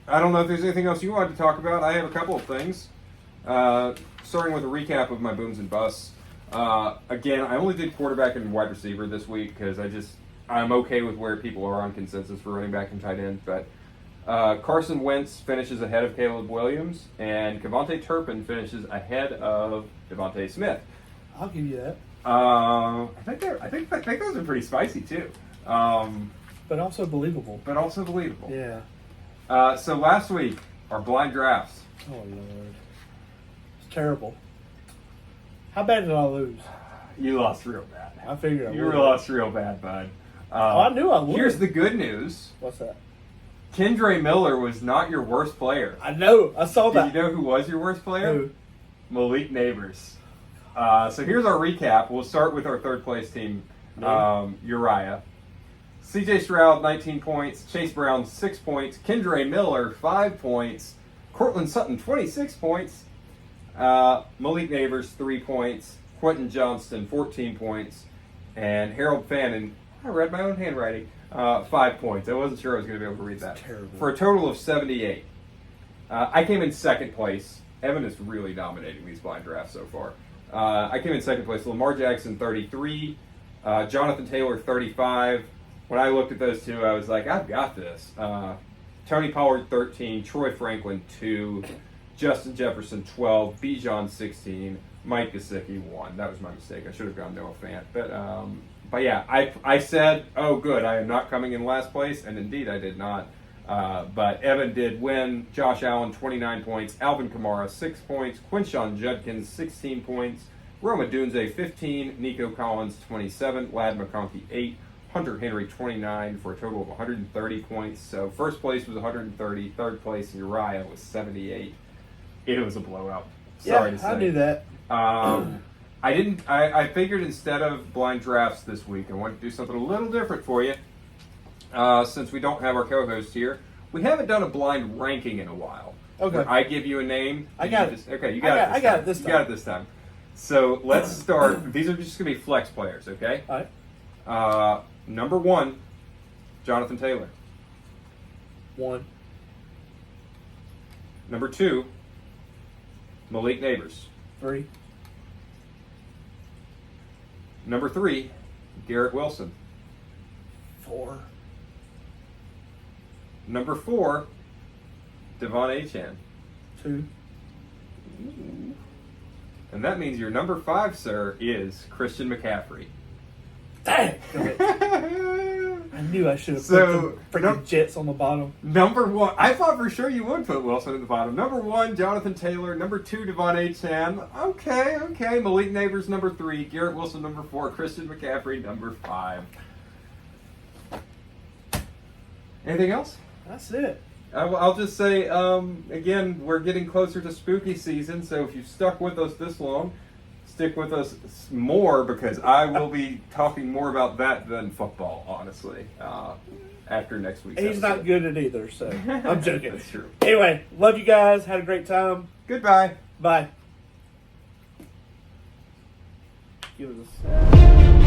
I don't know if there's anything else you wanted to talk about. I have a couple of things. Starting with a recap of my booms and busts. Again, I only did quarterback and wide receiver this week because I'm okay with where people are on consensus for running back and tight end. But Carson Wentz finishes ahead of Caleb Williams, and Kevontae Turpin finishes ahead of Devontae Smith. I'll give you that. I think those are pretty spicy too. But also believable. Yeah. Yeah. So last week, our blind drafts. Oh, Lord. It's terrible. How bad did I lose? You lost real bad. I figured I would. You lost real bad, bud. I knew I would. Here's the good news. What's that? Kendre Miller was not your worst player. I know. I saw that. Did you know who was your worst player? Who? Malik Neighbors. So here's our recap. We'll start with our third place team, Uriah. C.J. Stroud, 19 points. Chase Brown, 6 points. Kendre Miller, 5 points. Cortland Sutton, 26 points. Malik Neighbors, 3 points. Quentin Johnston, 14 points. And Harold Fannin, I read my own handwriting, 5 points. I wasn't sure I was going to be able to read that. Terrible. For a total of 78. I came in second place. Evan is really dominating these blind drafts so far. I came in second place. Lamar Jackson, 33. Jonathan Taylor, 35. When I looked at those two, I was like, I've got this. Tony Pollard, 13. Troy Franklin, 2. Justin Jefferson, 12. Bijan, 16. Mike Gesicki, 1. That was my mistake. I should have gone Noah Fant. But yeah, I said, oh, good, I am not coming in last place. And indeed, I did not. But Evan did win. Josh Allen, 29 points. Alvin Kamara, 6 points. Quinshon Judkins, 16 points. Roma Dunze 15, Nico Collins 27, Lad McConkey 8, Hunter Henry 29 for a total of 130 points. So first place was 130, third place Uriah was 78. It was a blowout. Sorry to say. I knew that. I figured instead of blind drafts this week, I wanted to do something a little different for you. Since we don't have our co-host here, we haven't done a blind ranking in a while. Okay. Where I give you a name. I got it. Okay, you got it. I got it this You time. got it this time. So let's start. These are just going to be flex players, okay? All right. Number 1, Jonathan Taylor. 1. Number 2, Malik Neighbors. 3. Number 3, Garrett Wilson. 4. Number 4, Devon Achane. 2. And that means your number 5, sir, is Christian McCaffrey. Dang! I knew I should have So, put the freaking Jets on the bottom. Number 1, I thought for sure you would put Wilson at the bottom. Number 1, Jonathan Taylor. Number 2, Devon Achane. Okay. Malik Neighbors, number 3. Garrett Wilson, number 4. Christian McCaffrey, number 5. Anything else? That's it. I'll just say, again, we're getting closer to spooky season, so if you've stuck with us this long, stick with us more, because I will be talking more about that than football, honestly, after next week's He's episode. not good at either, so I'm joking. That's true. Anyway, love you guys. Had a great time. Goodbye. Bye. Give us a